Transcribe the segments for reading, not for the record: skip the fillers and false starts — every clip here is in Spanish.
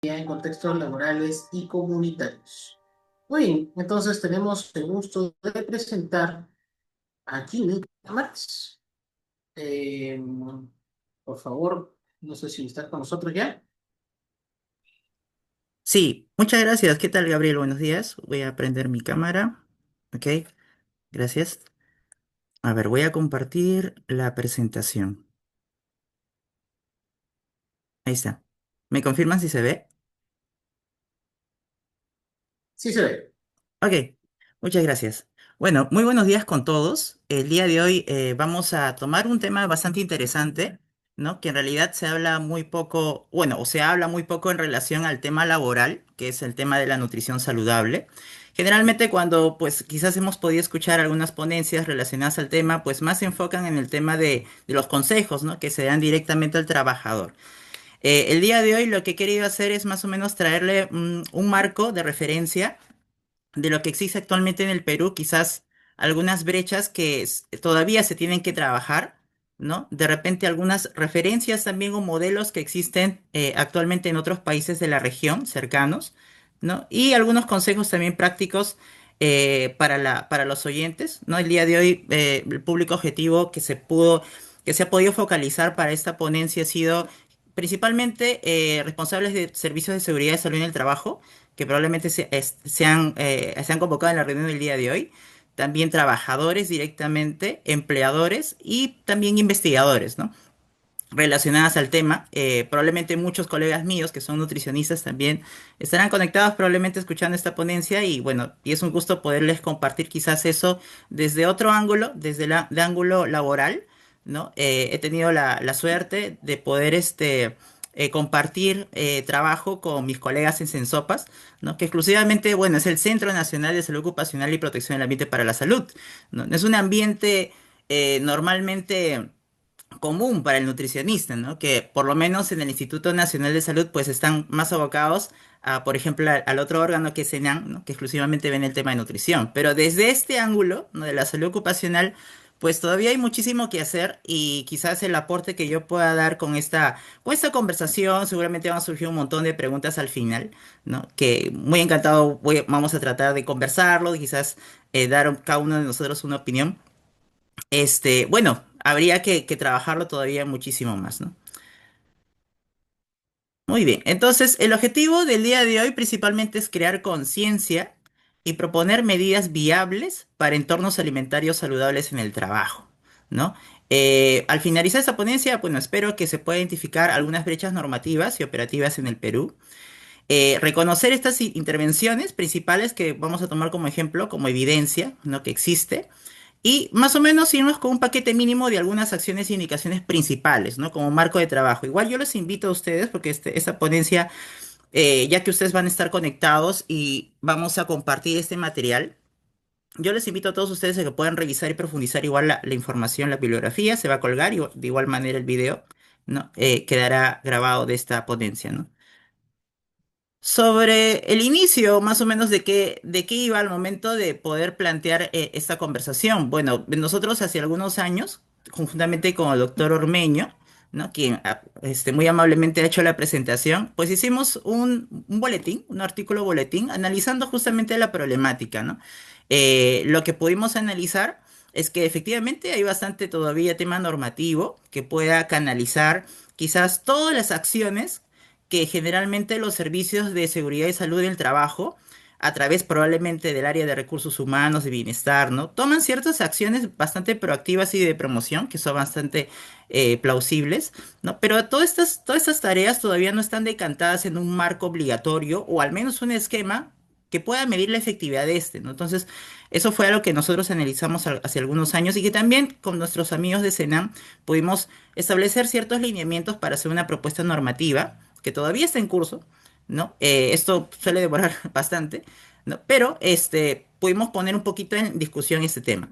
en contextos laborales y comunitarios. Muy bien, entonces tenemos el gusto de presentar a Jimmy Marx. Eh, por favor, no sé si está con nosotros ya. Sí, muchas gracias. ¿Qué tal, Gabriel? Buenos días. Voy a prender mi cámara. Ok, gracias. A ver, voy a compartir la presentación. Ahí está. ¿Me confirman si se ve? Sí se ve. Ok, muchas gracias. Bueno, muy buenos días con todos. El día de hoy vamos a tomar un tema bastante interesante, ¿no? Que en realidad se habla muy poco, bueno, o se habla muy poco en relación al tema laboral, que es el tema de la nutrición saludable. Generalmente cuando, pues, quizás hemos podido escuchar algunas ponencias relacionadas al tema, pues más se enfocan en el tema de los consejos, ¿no? Que se dan directamente al trabajador. El día de hoy lo que he querido hacer es más o menos traerle un marco de referencia de lo que existe actualmente en el Perú, quizás algunas brechas que todavía se tienen que trabajar, ¿no? De repente algunas referencias también o modelos que existen actualmente en otros países de la región cercanos, ¿no? Y algunos consejos también prácticos para los oyentes, ¿no? El día de hoy el público objetivo que se ha podido focalizar para esta ponencia ha sido principalmente responsables de servicios de seguridad y salud en el trabajo, que probablemente se han convocado en la reunión del día de hoy. También trabajadores directamente, empleadores y también investigadores, ¿no? Relacionadas al tema. Probablemente muchos colegas míos que son nutricionistas también estarán conectados, probablemente escuchando esta ponencia y bueno, y es un gusto poderles compartir quizás eso desde otro ángulo, desde el ángulo laboral, ¿no? He tenido la suerte de poder compartir trabajo con mis colegas en Sensopas, ¿no? Que exclusivamente, bueno, es el Centro Nacional de Salud Ocupacional y Protección del Ambiente para la Salud, ¿no? Es un ambiente normalmente común para el nutricionista, ¿no? Que por lo menos en el Instituto Nacional de Salud pues están más abocados a, por ejemplo, al otro órgano que es ENAM, ¿no? Que exclusivamente ven el tema de nutrición. Pero desde este ángulo, ¿no? De la salud ocupacional, pues todavía hay muchísimo que hacer y quizás el aporte que yo pueda dar con esta conversación, seguramente van a surgir un montón de preguntas al final, ¿no? Que muy encantado vamos a tratar de conversarlo, de quizás dar cada uno de nosotros una opinión. Bueno, habría que trabajarlo todavía muchísimo más, ¿no? Muy bien, entonces el objetivo del día de hoy principalmente es crear conciencia y proponer medidas viables para entornos alimentarios saludables en el trabajo, ¿no? Al finalizar esta ponencia, bueno, espero que se pueda identificar algunas brechas normativas y operativas en el Perú, reconocer estas intervenciones principales que vamos a tomar como ejemplo, como evidencia, ¿no? Que existe. Y más o menos irnos con un paquete mínimo de algunas acciones e indicaciones principales, ¿no? Como marco de trabajo. Igual yo les invito a ustedes, porque esta ponencia, ya que ustedes van a estar conectados y vamos a compartir este material, yo les invito a todos ustedes a que puedan revisar y profundizar igual la información, la bibliografía, se va a colgar y de igual manera el video, ¿no? Quedará grabado de esta ponencia, ¿no? Sobre el inicio, más o menos, de qué iba al momento de poder plantear esta conversación. Bueno, nosotros hace algunos años, conjuntamente con el doctor Ormeño, ¿no? Quien muy amablemente ha hecho la presentación, pues hicimos un boletín, un artículo boletín, analizando justamente la problemática, ¿no? Lo que pudimos analizar es que efectivamente hay bastante todavía tema normativo que pueda canalizar quizás todas las acciones que generalmente los servicios de seguridad y salud del trabajo, a través probablemente del área de recursos humanos, de bienestar, ¿no? Toman ciertas acciones bastante proactivas y de promoción, que son bastante plausibles, ¿no? Pero todas estas tareas todavía no están decantadas en un marco obligatorio o al menos un esquema que pueda medir la efectividad de este, ¿no? Entonces, eso fue algo que nosotros analizamos hace algunos años y que también con nuestros amigos de Senam pudimos establecer ciertos lineamientos para hacer una propuesta normativa que todavía está en curso, ¿no? Esto suele demorar bastante, ¿no? Pero pudimos poner un poquito en discusión este tema.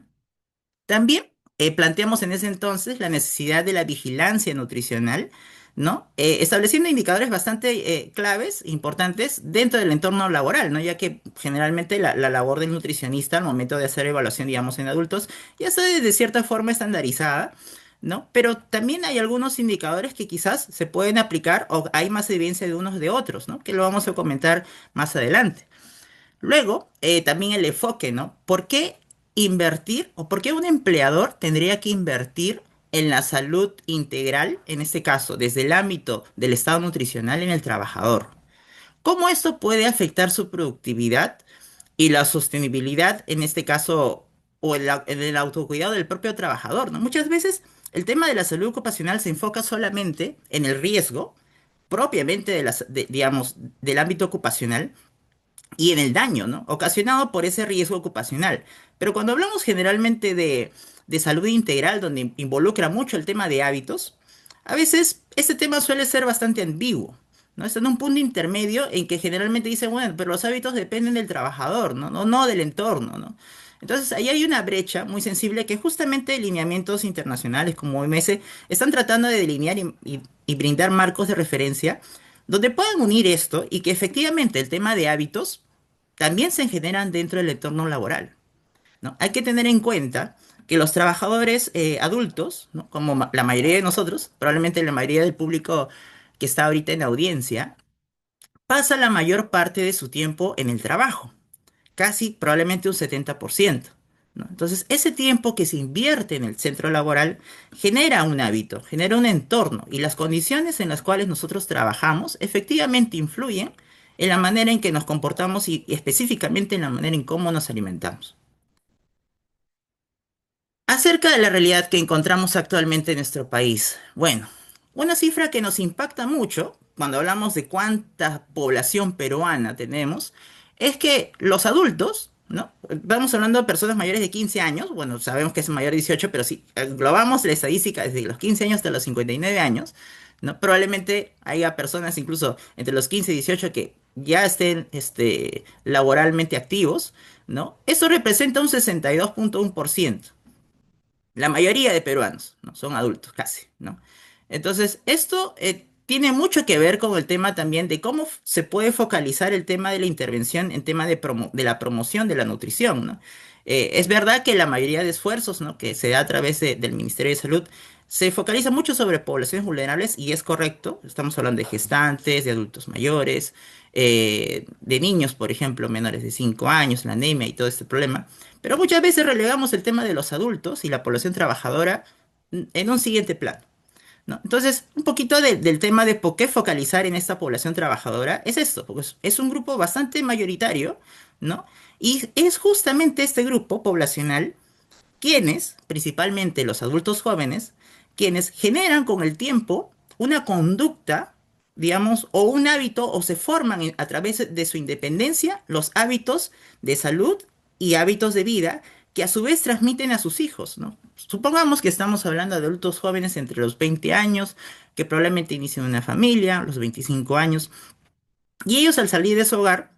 También planteamos en ese entonces la necesidad de la vigilancia nutricional, ¿no? Estableciendo indicadores bastante claves, importantes dentro del entorno laboral, ¿no? Ya que generalmente la labor del nutricionista al momento de hacer evaluación, digamos, en adultos, ya está de cierta forma estandarizada, ¿no? Pero también hay algunos indicadores que quizás se pueden aplicar o hay más evidencia de unos de otros, ¿no? Que lo vamos a comentar más adelante. Luego, también el enfoque, ¿no? ¿Por qué invertir o por qué un empleador tendría que invertir en la salud integral, en este caso, desde el ámbito del estado nutricional en el trabajador? ¿Cómo esto puede afectar su productividad y la sostenibilidad, en este caso, o en el autocuidado del propio trabajador, ¿no? Muchas veces el tema de la salud ocupacional se enfoca solamente en el riesgo propiamente digamos, del ámbito ocupacional y en el daño, ¿no? Ocasionado por ese riesgo ocupacional. Pero cuando hablamos generalmente de salud integral, donde involucra mucho el tema de hábitos, a veces este tema suele ser bastante ambiguo, ¿no? Está en un punto intermedio en que generalmente dicen, bueno, pero los hábitos dependen del trabajador, ¿no? No del entorno, ¿no? Entonces, ahí hay una brecha muy sensible que justamente lineamientos internacionales como OMS están tratando de delinear y brindar marcos de referencia donde puedan unir esto y que efectivamente el tema de hábitos también se generan dentro del entorno laboral, ¿no? Hay que tener en cuenta que los trabajadores adultos, ¿no? Como la mayoría de nosotros, probablemente la mayoría del público que está ahorita en audiencia, pasa la mayor parte de su tiempo en el trabajo, casi probablemente un 70%, ¿no? Entonces, ese tiempo que se invierte en el centro laboral genera un hábito, genera un entorno y las condiciones en las cuales nosotros trabajamos efectivamente influyen en la manera en que nos comportamos y específicamente en la manera en cómo nos alimentamos. Acerca de la realidad que encontramos actualmente en nuestro país. Bueno, una cifra que nos impacta mucho cuando hablamos de cuánta población peruana tenemos es que los adultos, ¿no? Vamos hablando de personas mayores de 15 años, bueno, sabemos que es mayor de 18, pero si englobamos la estadística desde los 15 años hasta los 59 años, ¿no? Probablemente haya personas incluso entre los 15 y 18 que ya estén laboralmente activos, ¿no? Eso representa un 62,1%. La mayoría de peruanos, ¿no? Son adultos casi, ¿no? Entonces, esto tiene mucho que ver con el tema también de cómo se puede focalizar el tema de la intervención en tema de la promoción de la nutrición, ¿no? Es verdad que la mayoría de esfuerzos, ¿no? que se da a través del Ministerio de Salud se focaliza mucho sobre poblaciones vulnerables y es correcto. Estamos hablando de gestantes, de adultos mayores, de niños, por ejemplo, menores de 5 años, la anemia y todo este problema. Pero muchas veces relegamos el tema de los adultos y la población trabajadora en un siguiente plano, ¿no? Entonces, un poquito del tema de por qué focalizar en esta población trabajadora es esto, porque es un grupo bastante mayoritario, ¿no? Y es justamente este grupo poblacional quienes, principalmente los adultos jóvenes, quienes generan con el tiempo una conducta, digamos, o un hábito, o se forman a través de su independencia los hábitos de salud y hábitos de vida que a su vez transmiten a sus hijos, ¿no? Supongamos que estamos hablando de adultos jóvenes entre los 20 años, que probablemente inician una familia, los 25 años, y ellos al salir de su hogar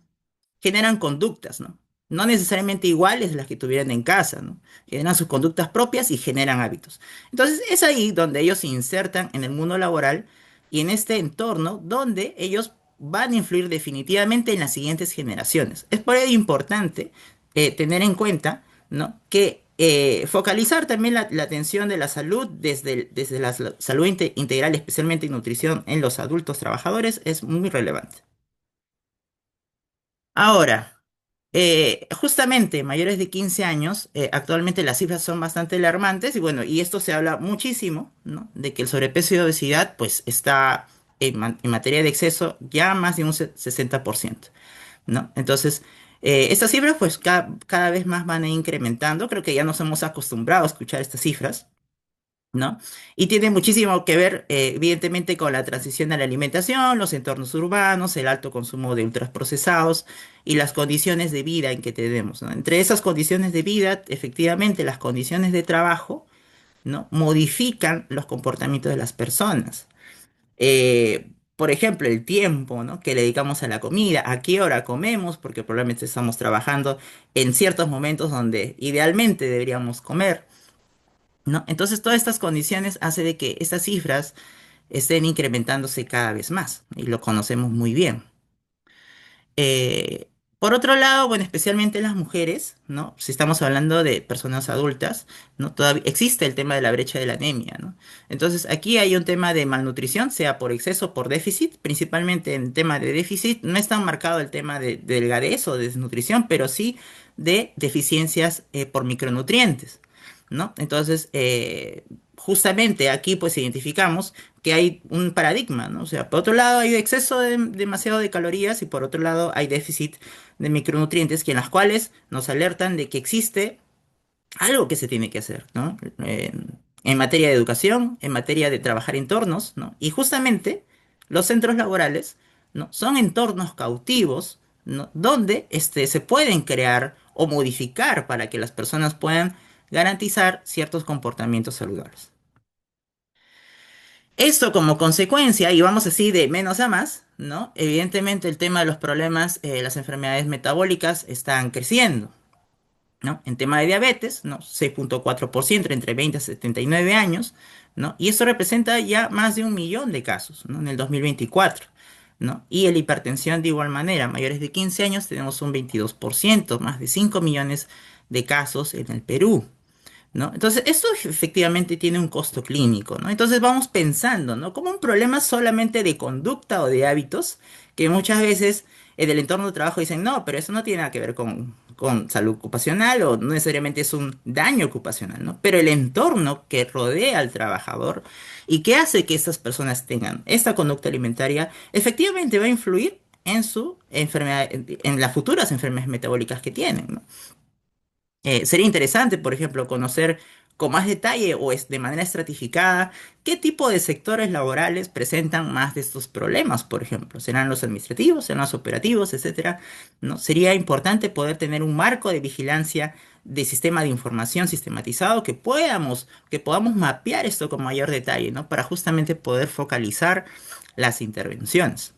generan conductas, ¿no? No necesariamente iguales a las que tuvieran en casa, ¿no? Generan sus conductas propias y generan hábitos. Entonces es ahí donde ellos se insertan en el mundo laboral y en este entorno donde ellos van a influir definitivamente en las siguientes generaciones. Es por ello importante tener en cuenta, ¿no? Que focalizar también la atención de la salud desde la salud integral, especialmente en nutrición en los adultos trabajadores, es muy relevante. Ahora, justamente mayores de 15 años, actualmente las cifras son bastante alarmantes y bueno, y esto se habla muchísimo, ¿no? De que el sobrepeso y obesidad pues está en materia de exceso ya más de un 60%, ¿no? Entonces, estas cifras pues cada vez más van a ir incrementando, creo que ya nos hemos acostumbrado a escuchar estas cifras, ¿no? Y tiene muchísimo que ver, evidentemente, con la transición a la alimentación, los entornos urbanos, el alto consumo de ultraprocesados y las condiciones de vida en que tenemos, ¿no? Entre esas condiciones de vida, efectivamente, las condiciones de trabajo, ¿no? Modifican los comportamientos de las personas. Por ejemplo, el tiempo, ¿no? que le dedicamos a la comida, a qué hora comemos, porque probablemente estamos trabajando en ciertos momentos donde idealmente deberíamos comer. ¿No? Entonces, todas estas condiciones hacen de que estas cifras estén incrementándose cada vez más y lo conocemos muy bien. Por otro lado, bueno, especialmente las mujeres, ¿no? Si estamos hablando de personas adultas, ¿no? Todavía existe el tema de la brecha de la anemia, ¿no? Entonces, aquí hay un tema de malnutrición, sea por exceso o por déficit. Principalmente en tema de déficit, no es tan marcado el tema de delgadez o de desnutrición, pero sí de deficiencias por micronutrientes, ¿no? Entonces, justamente aquí pues identificamos que hay un paradigma, ¿no? O sea, por otro lado hay exceso de demasiado de calorías y por otro lado hay déficit de micronutrientes que en las cuales nos alertan de que existe algo que se tiene que hacer, ¿no? En materia de educación, en materia de trabajar entornos, ¿no? Y justamente los centros laborales, ¿no? Son entornos cautivos, ¿no? Donde se pueden crear o modificar para que las personas puedan garantizar ciertos comportamientos saludables. Esto como consecuencia, y vamos así de menos a más, ¿no? Evidentemente el tema de los problemas, las enfermedades metabólicas están creciendo, ¿no? En tema de diabetes, ¿no? 6,4% entre 20 a 79 años, ¿no? Y eso representa ya más de 1 millón de casos, ¿no? En el 2024, ¿no? Y en la hipertensión de igual manera, mayores de 15 años tenemos un 22%, más de 5 millones de casos en el Perú. ¿No? Entonces, esto efectivamente tiene un costo clínico, ¿no? Entonces vamos pensando, ¿no? Como un problema solamente de conducta o de hábitos, que muchas veces en el entorno de trabajo dicen, no, pero eso no tiene nada que ver con salud ocupacional o no necesariamente es un daño ocupacional, ¿no? Pero el entorno que rodea al trabajador y que hace que estas personas tengan esta conducta alimentaria, efectivamente va a influir en su enfermedad, en las futuras enfermedades metabólicas que tienen, ¿no? Sería interesante, por ejemplo, conocer con más detalle o de manera estratificada qué tipo de sectores laborales presentan más de estos problemas, por ejemplo. ¿Serán los administrativos, serán los operativos, etcétera? ¿No? Sería importante poder tener un marco de vigilancia de sistema de información sistematizado que podamos mapear esto con mayor detalle, ¿no? Para justamente poder focalizar las intervenciones.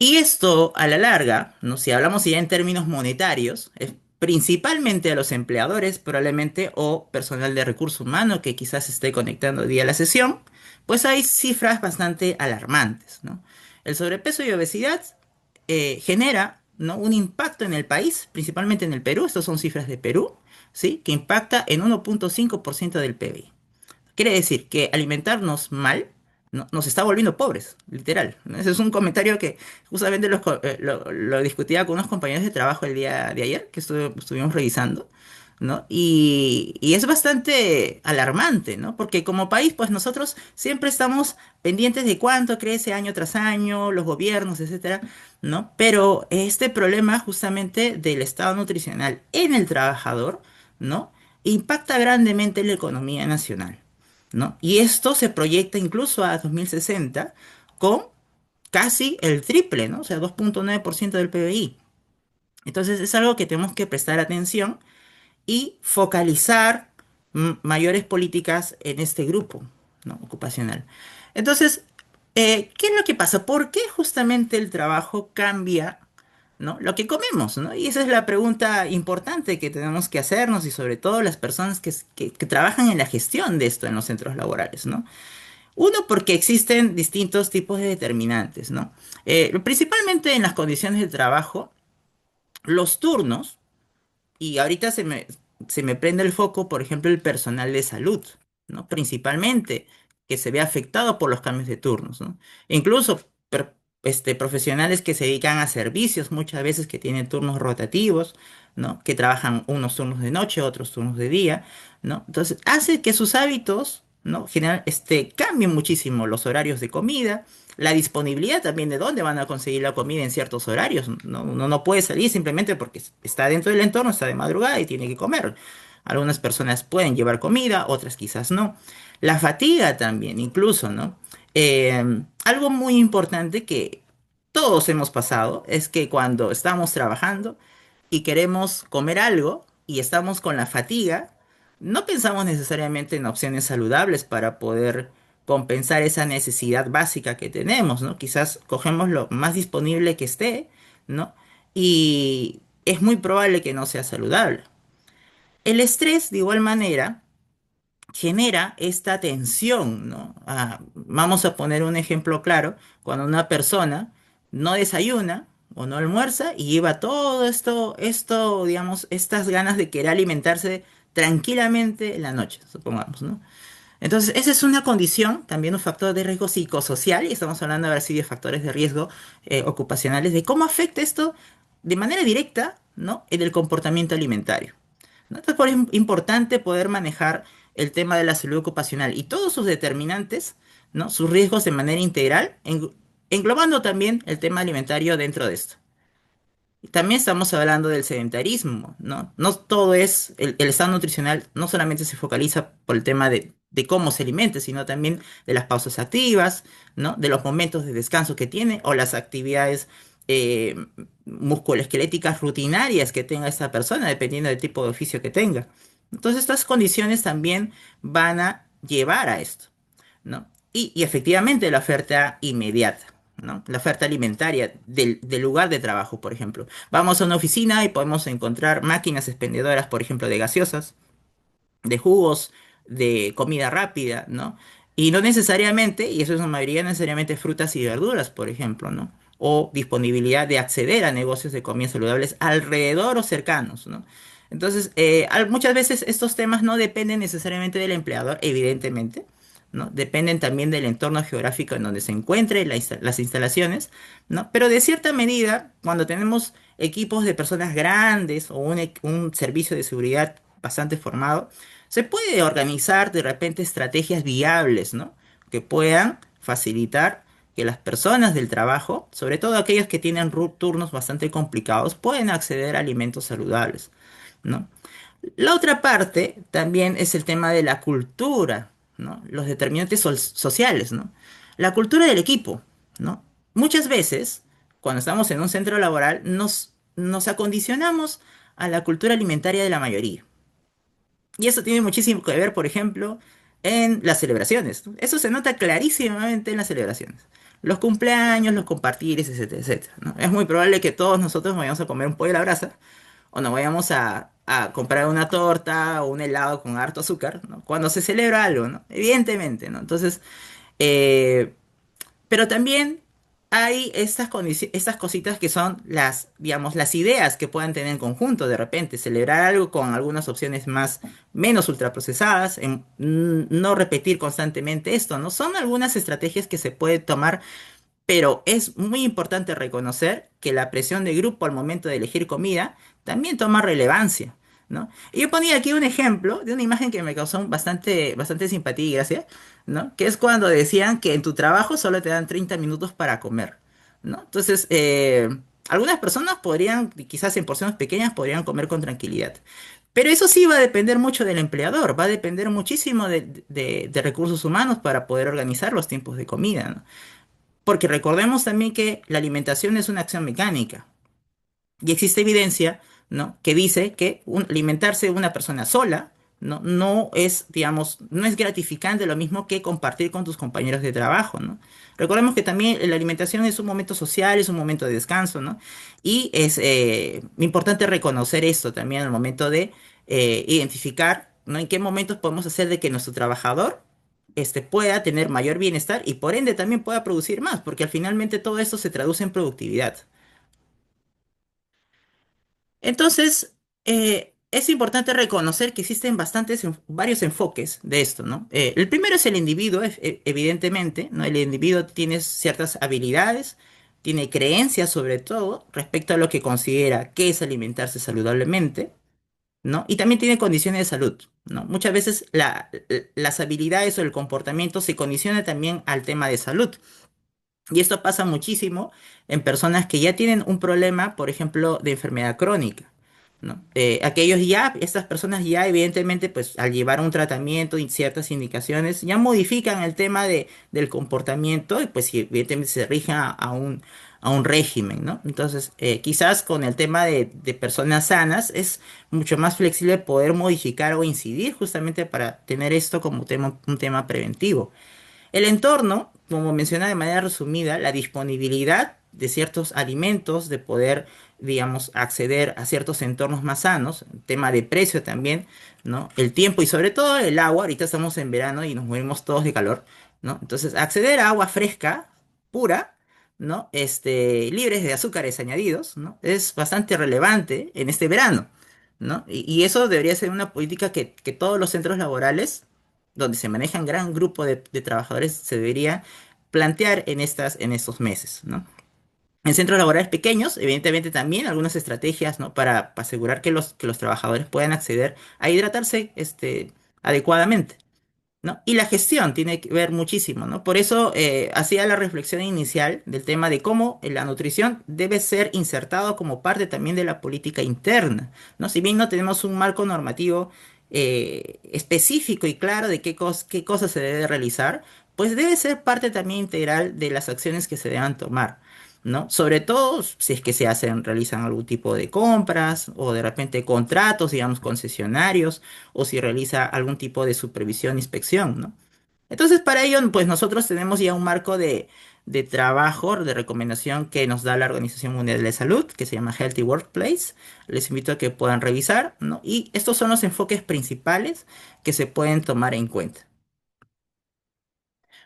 Y esto, a la larga, ¿no? Si hablamos ya en términos monetarios, es principalmente a los empleadores, probablemente, o personal de recurso humano que quizás esté conectando hoy día a la sesión, pues hay cifras bastante alarmantes, ¿no? El sobrepeso y obesidad genera, ¿no? Un impacto en el país, principalmente en el Perú, estas son cifras de Perú, ¿sí? Que impacta en 1,5% del PBI. Quiere decir que alimentarnos mal nos está volviendo pobres, literal, ¿no? Ese es un comentario que justamente lo discutía con unos compañeros de trabajo el día de ayer, que estuvimos revisando, ¿no? Y es bastante alarmante, ¿no? Porque como país, pues nosotros siempre estamos pendientes de cuánto crece año tras año, los gobiernos, etcétera, ¿no? Pero este problema justamente del estado nutricional en el trabajador, ¿no? Impacta grandemente en la economía nacional, ¿no? Y esto se proyecta incluso a 2060 con casi el triple, ¿no? O sea, 2,9% del PBI. Entonces es algo que tenemos que prestar atención y focalizar mayores políticas en este grupo, ¿no? Ocupacional. Entonces, ¿qué es lo que pasa? ¿Por qué justamente el trabajo cambia, ¿no? Lo que comemos, ¿no? Y esa es la pregunta importante que tenemos que hacernos y sobre todo las personas que trabajan en la gestión de esto en los centros laborales, ¿no? Uno, porque existen distintos tipos de determinantes, ¿no? Principalmente en las condiciones de trabajo, los turnos, y ahorita se me prende el foco, por ejemplo, el personal de salud, ¿no? Principalmente, que se ve afectado por los cambios de turnos, ¿no? E incluso profesionales que se dedican a servicios, muchas veces que tienen turnos rotativos, ¿no? Que trabajan unos turnos de noche, otros turnos de día, ¿no? Entonces, hace que sus hábitos, ¿no? Cambien muchísimo los horarios de comida, la disponibilidad también de dónde van a conseguir la comida en ciertos horarios. ¿No? Uno no puede salir simplemente porque está dentro del entorno, está de madrugada y tiene que comer. Algunas personas pueden llevar comida, otras quizás no. La fatiga también, incluso, ¿no? Algo muy importante que todos hemos pasado es que cuando estamos trabajando y queremos comer algo y estamos con la fatiga, no pensamos necesariamente en opciones saludables para poder compensar esa necesidad básica que tenemos, ¿no? Quizás cogemos lo más disponible que esté, ¿no? Y es muy probable que no sea saludable. El estrés, de igual manera, genera esta tensión, ¿no? Vamos a poner un ejemplo claro, cuando una persona no desayuna, o no almuerza y lleva todo esto, digamos, estas ganas de querer alimentarse tranquilamente en la noche, supongamos, ¿no? Entonces, esa es una condición, también un factor de riesgo psicosocial, y estamos hablando ahora sí de factores de riesgo ocupacionales, de cómo afecta esto de manera directa, ¿no? En el comportamiento alimentario, ¿no? Entonces, por eso es importante poder manejar el tema de la salud ocupacional y todos sus determinantes, ¿no? Sus riesgos de manera integral, englobando también el tema alimentario dentro de esto. También estamos hablando del sedentarismo, ¿no? No todo es, el estado nutricional no solamente se focaliza por el tema de cómo se alimente, sino también de las pausas activas, ¿no? De los momentos de descanso que tiene o las actividades eh, musculoesqueléticas rutinarias que tenga esta persona, dependiendo del tipo de oficio que tenga. Entonces, estas condiciones también van a llevar a esto, ¿no? Y efectivamente la oferta inmediata, ¿no? La oferta alimentaria del lugar de trabajo, por ejemplo. Vamos a una oficina y podemos encontrar máquinas expendedoras, por ejemplo, de gaseosas, de jugos, de comida rápida, ¿no? Y no necesariamente, y eso es una mayoría, no necesariamente frutas y verduras, por ejemplo, ¿no? O disponibilidad de acceder a negocios de comida saludables alrededor o cercanos, ¿no? Entonces, muchas veces estos temas no dependen necesariamente del empleador, evidentemente, ¿no? Dependen también del entorno geográfico en donde se encuentren las instalaciones, ¿no? Pero de cierta medida, cuando tenemos equipos de personas grandes o un servicio de seguridad bastante formado, se puede organizar de repente estrategias viables, ¿no? Que puedan facilitar que las personas del trabajo, sobre todo aquellos que tienen turnos bastante complicados, pueden acceder a alimentos saludables, ¿no? La otra parte también es el tema de la cultura, ¿no? Los determinantes sociales, ¿no? La cultura del equipo, ¿no? Muchas veces, cuando estamos en un centro laboral, nos acondicionamos a la cultura alimentaria de la mayoría. Y eso tiene muchísimo que ver, por ejemplo, en las celebraciones, ¿no? Eso se nota clarísimamente en las celebraciones. Los cumpleaños, los compartires, etcétera, etcétera, ¿no? Es muy probable que todos nosotros vayamos a comer un pollo a la brasa o nos vayamos a comprar una torta o un helado con harto azúcar, ¿no? Cuando se celebra algo, ¿no? Evidentemente, ¿no? Entonces, eh, pero también hay estas cositas que son digamos, las ideas que puedan tener en conjunto de repente, celebrar algo con algunas opciones menos ultraprocesadas, no repetir constantemente esto, ¿no? Son algunas estrategias que se puede tomar, pero es muy importante reconocer que la presión de grupo al momento de elegir comida también toma relevancia, ¿no? Y yo ponía aquí un ejemplo de una imagen que me causó bastante simpatía y gracia, ¿no? Que es cuando decían que en tu trabajo solo te dan 30 minutos para comer, ¿no? Entonces, algunas personas podrían, quizás en porciones pequeñas, podrían comer con tranquilidad. Pero eso sí va a depender mucho del empleador, va a depender muchísimo de recursos humanos para poder organizar los tiempos de comida, ¿no? Porque recordemos también que la alimentación es una acción mecánica y existe evidencia, ¿no? Que dice que alimentarse una persona sola, ¿no? No es, digamos, no es gratificante lo mismo que compartir con tus compañeros de trabajo, ¿no? Recordemos que también la alimentación es un momento social, es un momento de descanso, ¿no? Y es importante reconocer esto también al momento de identificar, ¿no? En qué momentos podemos hacer de que nuestro trabajador pueda tener mayor bienestar y por ende también pueda producir más, porque al finalmente todo esto se traduce en productividad. Entonces, es importante reconocer que existen varios enfoques de esto, ¿no? El primero es el individuo, evidentemente, ¿no? El individuo tiene ciertas habilidades, tiene creencias sobre todo respecto a lo que considera que es alimentarse saludablemente, ¿no? Y también tiene condiciones de salud, ¿no? Muchas veces las habilidades o el comportamiento se condiciona también al tema de salud. Y esto pasa muchísimo en personas que ya tienen un problema, por ejemplo, de enfermedad crónica, ¿no? Estas personas ya evidentemente, pues al llevar un tratamiento y ciertas indicaciones, ya modifican el tema del comportamiento y pues y evidentemente se rigen a un régimen, ¿no? Entonces, quizás con el tema de personas sanas es mucho más flexible poder modificar o incidir justamente para tener esto como un tema preventivo. El entorno, como menciona de manera resumida, la disponibilidad de ciertos alimentos, de poder, digamos, acceder a ciertos entornos más sanos, tema de precio también, ¿no? El tiempo y sobre todo el agua, ahorita estamos en verano y nos morimos todos de calor, ¿no? Entonces, acceder a agua fresca, pura, ¿no? Libres de azúcares añadidos, ¿no? Es bastante relevante en este verano, ¿no? Y eso debería ser una política que todos los centros laborales, donde se manejan gran grupo de trabajadores, se debería plantear en estos meses, ¿no? En centros laborales pequeños, evidentemente también algunas estrategias, ¿no? Para asegurar que los trabajadores puedan acceder a hidratarse, adecuadamente, ¿no? Y la gestión tiene que ver muchísimo, ¿no? Por eso hacía la reflexión inicial del tema de cómo la nutrición debe ser insertado como parte también de la política interna, ¿no? Si bien no tenemos un marco normativo específico y claro de qué cosas se debe realizar, pues debe ser parte también integral de las acciones que se deban tomar, ¿no? Sobre todo si es que realizan algún tipo de compras o de repente contratos, digamos, concesionarios o si realiza algún tipo de supervisión, inspección, ¿no? Entonces, para ello, pues nosotros tenemos ya un marco de trabajo, de recomendación que nos da la Organización Mundial de la Salud, que se llama Healthy Workplace. Les invito a que puedan revisar, ¿no? Y estos son los enfoques principales que se pueden tomar en cuenta.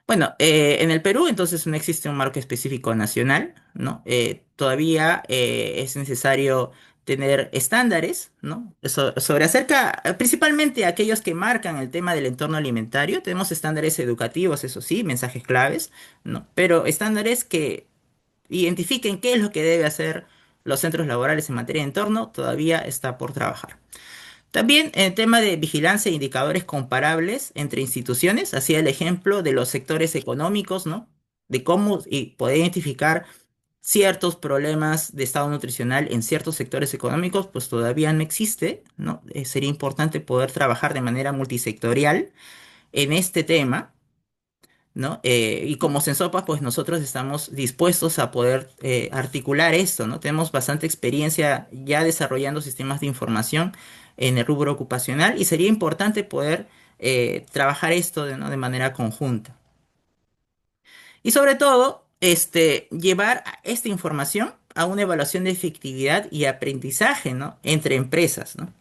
Bueno, en el Perú entonces no existe un marco específico nacional, ¿no? Todavía es necesario tener estándares, ¿no? Sobre acerca, principalmente aquellos que marcan el tema del entorno alimentario. Tenemos estándares educativos, eso sí, mensajes claves, ¿no? Pero estándares que identifiquen qué es lo que debe hacer los centros laborales en materia de entorno, todavía está por trabajar. También en el tema de vigilancia e indicadores comparables entre instituciones, hacía el ejemplo de los sectores económicos, ¿no? De cómo y poder identificar ciertos problemas de estado nutricional en ciertos sectores económicos, pues todavía no existe, ¿no? Sería importante poder trabajar de manera multisectorial en este tema, ¿no? Y como Sensopa, pues nosotros estamos dispuestos a poder articular esto, ¿no? Tenemos bastante experiencia ya desarrollando sistemas de información en el rubro ocupacional y sería importante poder trabajar esto ¿no? de manera conjunta. Y sobre todo, llevar esta información a una evaluación de efectividad y aprendizaje, ¿no? Entre empresas, ¿no?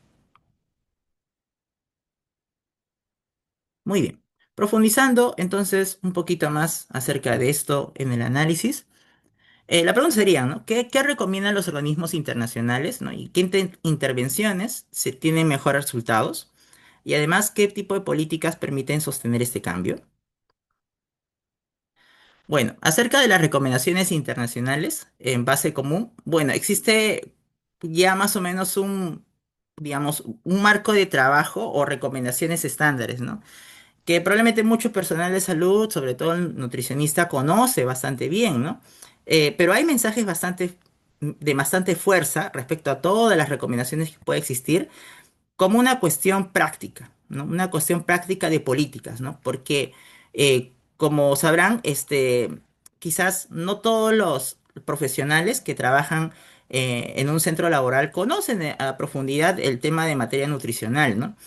Muy bien. Profundizando entonces un poquito más acerca de esto en el análisis. La pregunta sería, ¿no? ¿Qué recomiendan los organismos internacionales, ¿no? Y qué intervenciones se tienen mejores resultados? Y además, ¿qué tipo de políticas permiten sostener este cambio? Bueno, acerca de las recomendaciones internacionales en base común, bueno, existe ya más o menos digamos, un marco de trabajo o recomendaciones estándares, ¿no? Que probablemente mucho personal de salud, sobre todo el nutricionista, conoce bastante bien, ¿no? Pero hay mensajes de bastante fuerza respecto a todas las recomendaciones que puede existir como una cuestión práctica, ¿no? Una cuestión práctica de políticas, ¿no? Porque, como sabrán, quizás no todos los profesionales que trabajan en un centro laboral conocen a profundidad el tema de materia nutricional, ¿no?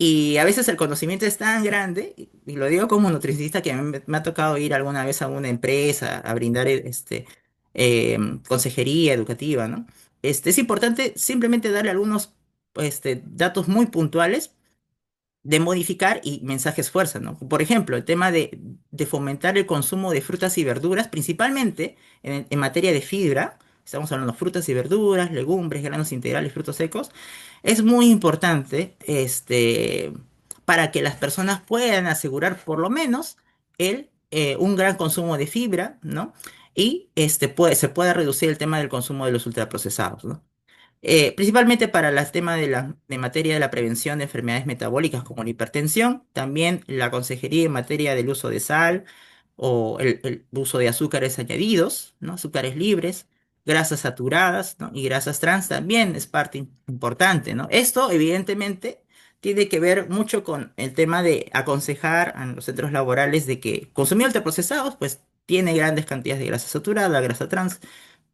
Y a veces el conocimiento es tan grande, y lo digo como nutricionista, que a mí me ha tocado ir alguna vez a una empresa a brindar consejería educativa, ¿no? Es importante simplemente darle algunos datos muy puntuales de modificar y mensajes fuerza, ¿no? Por ejemplo, el tema de fomentar el consumo de frutas y verduras, principalmente en materia de fibra, estamos hablando de frutas y verduras, legumbres, granos integrales, frutos secos, es muy importante, para que las personas puedan asegurar por lo menos un gran consumo de fibra, ¿no? Y se pueda reducir el tema del consumo de los ultraprocesados, ¿no? Principalmente para el tema de materia de la prevención de enfermedades metabólicas como la hipertensión, también la consejería en materia del uso de sal o el uso de azúcares añadidos, ¿no? Azúcares libres, grasas saturadas, ¿no? Y grasas trans también es parte importante, ¿no? Esto evidentemente tiene que ver mucho con el tema de aconsejar a los centros laborales de que consumir ultraprocesados, pues tiene grandes cantidades de grasa saturada, grasa trans,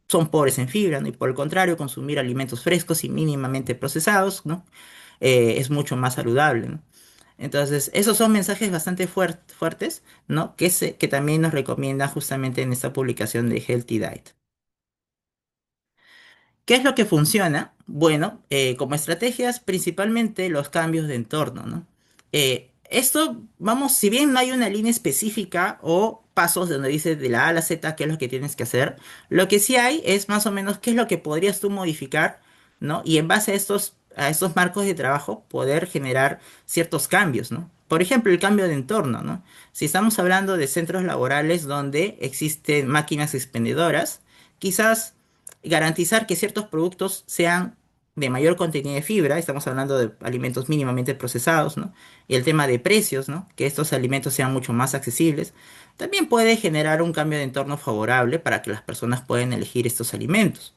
son pobres en fibra, ¿no? Y por el contrario, consumir alimentos frescos y mínimamente procesados, ¿no? Es mucho más saludable, ¿no? Entonces, esos son mensajes bastante fuertes, ¿no? Que también nos recomienda justamente en esta publicación de Healthy Diet. ¿Qué es lo que funciona? Bueno, como estrategias, principalmente los cambios de entorno, ¿no? Esto, vamos, si bien no hay una línea específica o pasos donde dice de la A a la Z qué es lo que tienes que hacer, lo que sí hay es más o menos qué es lo que podrías tú modificar, ¿no? Y en base a estos marcos de trabajo poder generar ciertos cambios, ¿no? Por ejemplo, el cambio de entorno, ¿no? Si estamos hablando de centros laborales donde existen máquinas expendedoras, quizás garantizar que ciertos productos sean de mayor contenido de fibra, estamos hablando de alimentos mínimamente procesados, ¿no? Y el tema de precios, ¿no? Que estos alimentos sean mucho más accesibles, también puede generar un cambio de entorno favorable para que las personas puedan elegir estos alimentos.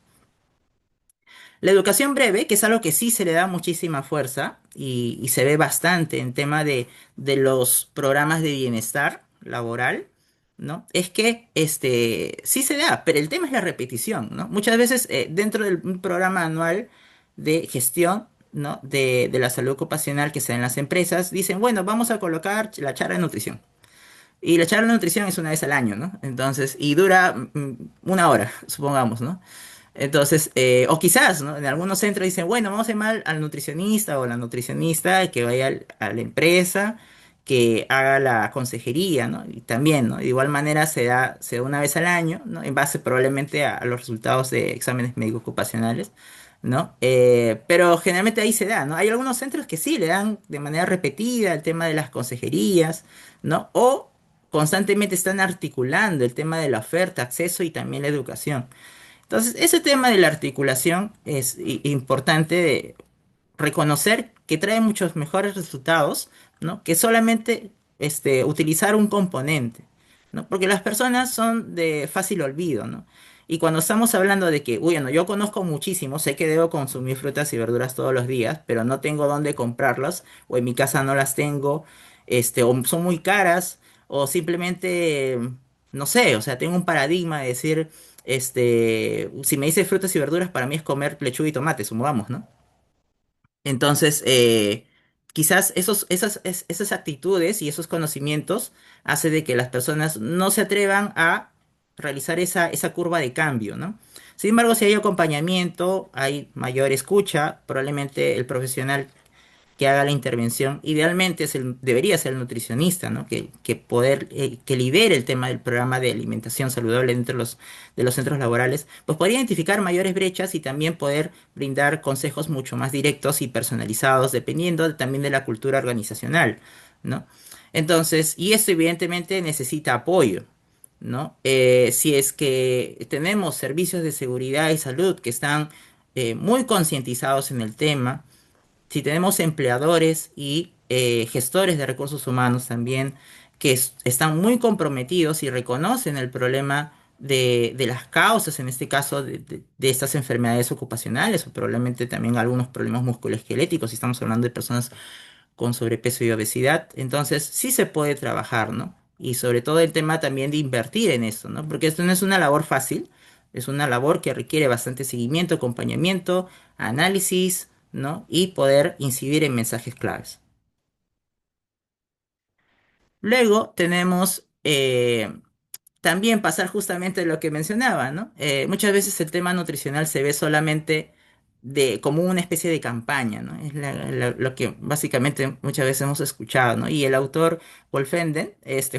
La educación breve, que es algo que sí se le da muchísima fuerza y se ve bastante en tema de los programas de bienestar laboral, ¿no? Es que sí se da, pero el tema es la repetición, ¿no? Muchas veces dentro del un programa anual de gestión, ¿no? De la salud ocupacional que se da en las empresas, dicen, bueno, vamos a colocar la charla de nutrición. Y la charla de nutrición es una vez al año, ¿no? Entonces, y dura una hora, supongamos, ¿no? Entonces, o quizás, ¿no? En algunos centros dicen, bueno, vamos a llamar al nutricionista o la nutricionista que vaya a la empresa, que haga la consejería, ¿no? Y también, ¿no? De igual manera se da una vez al año, ¿no? En base probablemente a los resultados de exámenes médicos ocupacionales, ¿no? Pero generalmente ahí se da, ¿no? Hay algunos centros que sí le dan de manera repetida el tema de las consejerías, ¿no? O constantemente están articulando el tema de la oferta, acceso y también la educación. Entonces, ese tema de la articulación es importante de reconocer que trae muchos mejores resultados, ¿no? Que solamente utilizar un componente, ¿no? Porque las personas son de fácil olvido, ¿no? Y cuando estamos hablando de que, uy, bueno, yo conozco muchísimo, sé que debo consumir frutas y verduras todos los días, pero no tengo dónde comprarlas, o en mi casa no las tengo, o son muy caras, o simplemente, no sé, o sea, tengo un paradigma de decir, si me dice frutas y verduras, para mí es comer lechuga y tomate, supongamos, ¿no? Entonces, quizás esas actitudes y esos conocimientos hace de que las personas no se atrevan a realizar esa curva de cambio, ¿no? Sin embargo, si hay acompañamiento, hay mayor escucha, probablemente el profesional que haga la intervención. Idealmente debería ser el nutricionista, ¿no? Que lidere el tema del programa de alimentación saludable dentro de los centros laborales, pues podría identificar mayores brechas y también poder brindar consejos mucho más directos y personalizados, dependiendo también de la cultura organizacional, ¿no? Entonces, y esto evidentemente necesita apoyo. ¿No? Si es que tenemos servicios de seguridad y salud que están muy concientizados en el tema, si tenemos empleadores y gestores de recursos humanos también que están muy comprometidos y reconocen el problema de las causas, en este caso, de estas enfermedades ocupacionales o probablemente también algunos problemas musculoesqueléticos, si estamos hablando de personas con sobrepeso y obesidad, entonces sí se puede trabajar, ¿no? Y sobre todo el tema también de invertir en esto, ¿no? Porque esto no es una labor fácil, es una labor que requiere bastante seguimiento, acompañamiento, análisis, ¿no? Y poder incidir en mensajes claves. Luego tenemos también pasar justamente lo que mencionaba, ¿no? Muchas veces el tema nutricional se ve solamente como una especie de campaña, ¿no? Es lo que básicamente muchas veces hemos escuchado, ¿no? Y el autor Paul Fenden,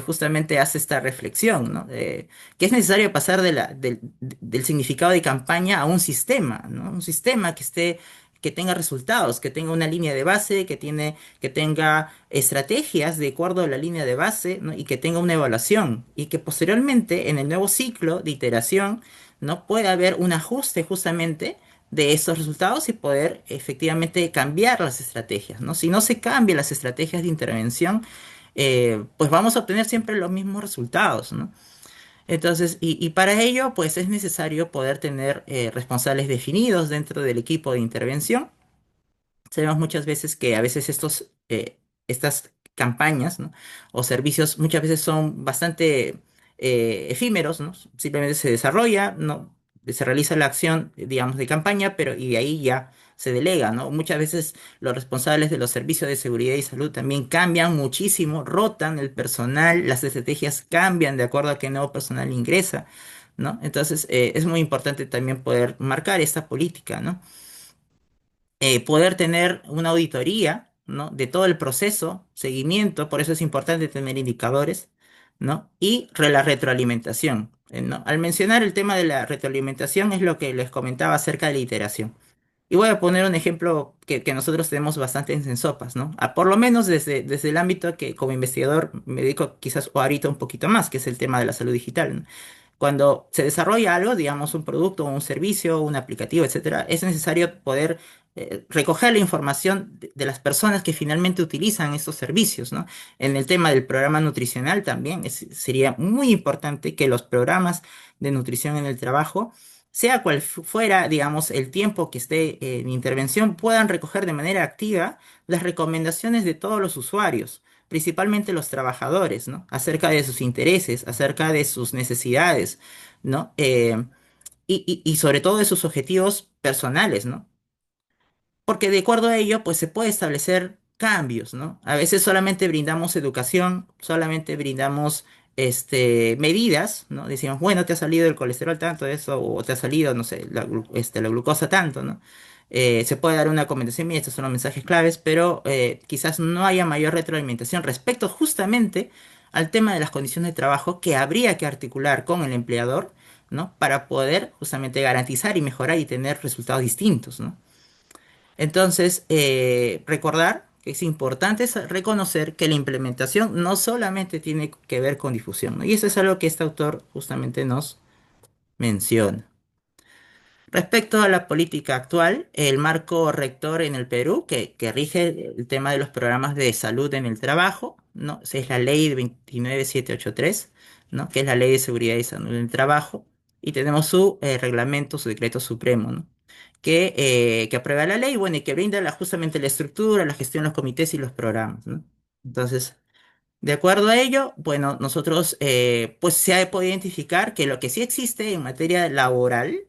justamente hace esta reflexión, ¿no? Que es necesario pasar del significado de campaña a un sistema, ¿no? Un sistema que tenga resultados, que tenga una línea de base, que tenga estrategias de acuerdo a la línea de base, ¿no? Y que tenga una evaluación y que posteriormente en el nuevo ciclo de iteración, ¿no? Pueda haber un ajuste justamente de esos resultados y poder efectivamente cambiar las estrategias, ¿no? Si no se cambian las estrategias de intervención, pues vamos a obtener siempre los mismos resultados, ¿no? Entonces, y para ello, pues es necesario poder tener responsables definidos dentro del equipo de intervención. Sabemos muchas veces que a veces estas campañas, ¿no? O servicios muchas veces son bastante efímeros, ¿no? Simplemente se desarrolla, ¿no? Se realiza la acción, digamos, de campaña, pero y de ahí ya se delega, ¿no? Muchas veces los responsables de los servicios de seguridad y salud también cambian muchísimo, rotan el personal, las estrategias cambian de acuerdo a qué nuevo personal ingresa, ¿no? Entonces, es muy importante también poder marcar esta política, ¿no? Poder tener una auditoría, ¿no? De todo el proceso, seguimiento, por eso es importante tener indicadores, ¿no? Y la retroalimentación, ¿no? Al mencionar el tema de la retroalimentación es lo que les comentaba acerca de la iteración. Y voy a poner un ejemplo que nosotros tenemos bastante en Sopas, ¿no? Por lo menos desde el ámbito que como investigador me dedico quizás o ahorita un poquito más, que es el tema de la salud digital, ¿no? Cuando se desarrolla algo, digamos un producto, un servicio, un aplicativo, etcétera, es necesario poder recoger la información de las personas que finalmente utilizan estos servicios, ¿no? En el tema del programa nutricional también sería muy importante que los programas de nutrición en el trabajo, sea cual fuera, digamos, el tiempo que esté en intervención, puedan recoger de manera activa las recomendaciones de todos los usuarios, principalmente los trabajadores, ¿no? Acerca de sus intereses, acerca de sus necesidades, ¿no? Y sobre todo de sus objetivos personales, ¿no? Porque de acuerdo a ello, pues se puede establecer cambios, ¿no? A veces solamente brindamos educación, solamente brindamos medidas, ¿no? Decimos, bueno, te ha salido el colesterol tanto, eso, o te ha salido, no sé, la glucosa tanto, ¿no? Se puede dar una recomendación, mira, estos son los mensajes claves, pero quizás no haya mayor retroalimentación respecto justamente al tema de las condiciones de trabajo que habría que articular con el empleador, ¿no? Para poder justamente garantizar y mejorar y tener resultados distintos, ¿no? Entonces, recordar que es importante reconocer que la implementación no solamente tiene que ver con difusión, ¿no? Y eso es algo que este autor justamente nos menciona. Respecto a la política actual, el marco rector en el Perú, que rige el tema de los programas de salud en el trabajo, ¿no? Es la ley 29783, ¿no? Que es la ley de seguridad y salud en el trabajo, y tenemos su reglamento, su decreto supremo, ¿no? Que aprueba la ley, bueno, y que brinda justamente la estructura, la gestión, los comités y los programas, ¿no? Entonces, de acuerdo a ello, bueno, nosotros, pues se ha podido identificar que lo que sí existe en materia laboral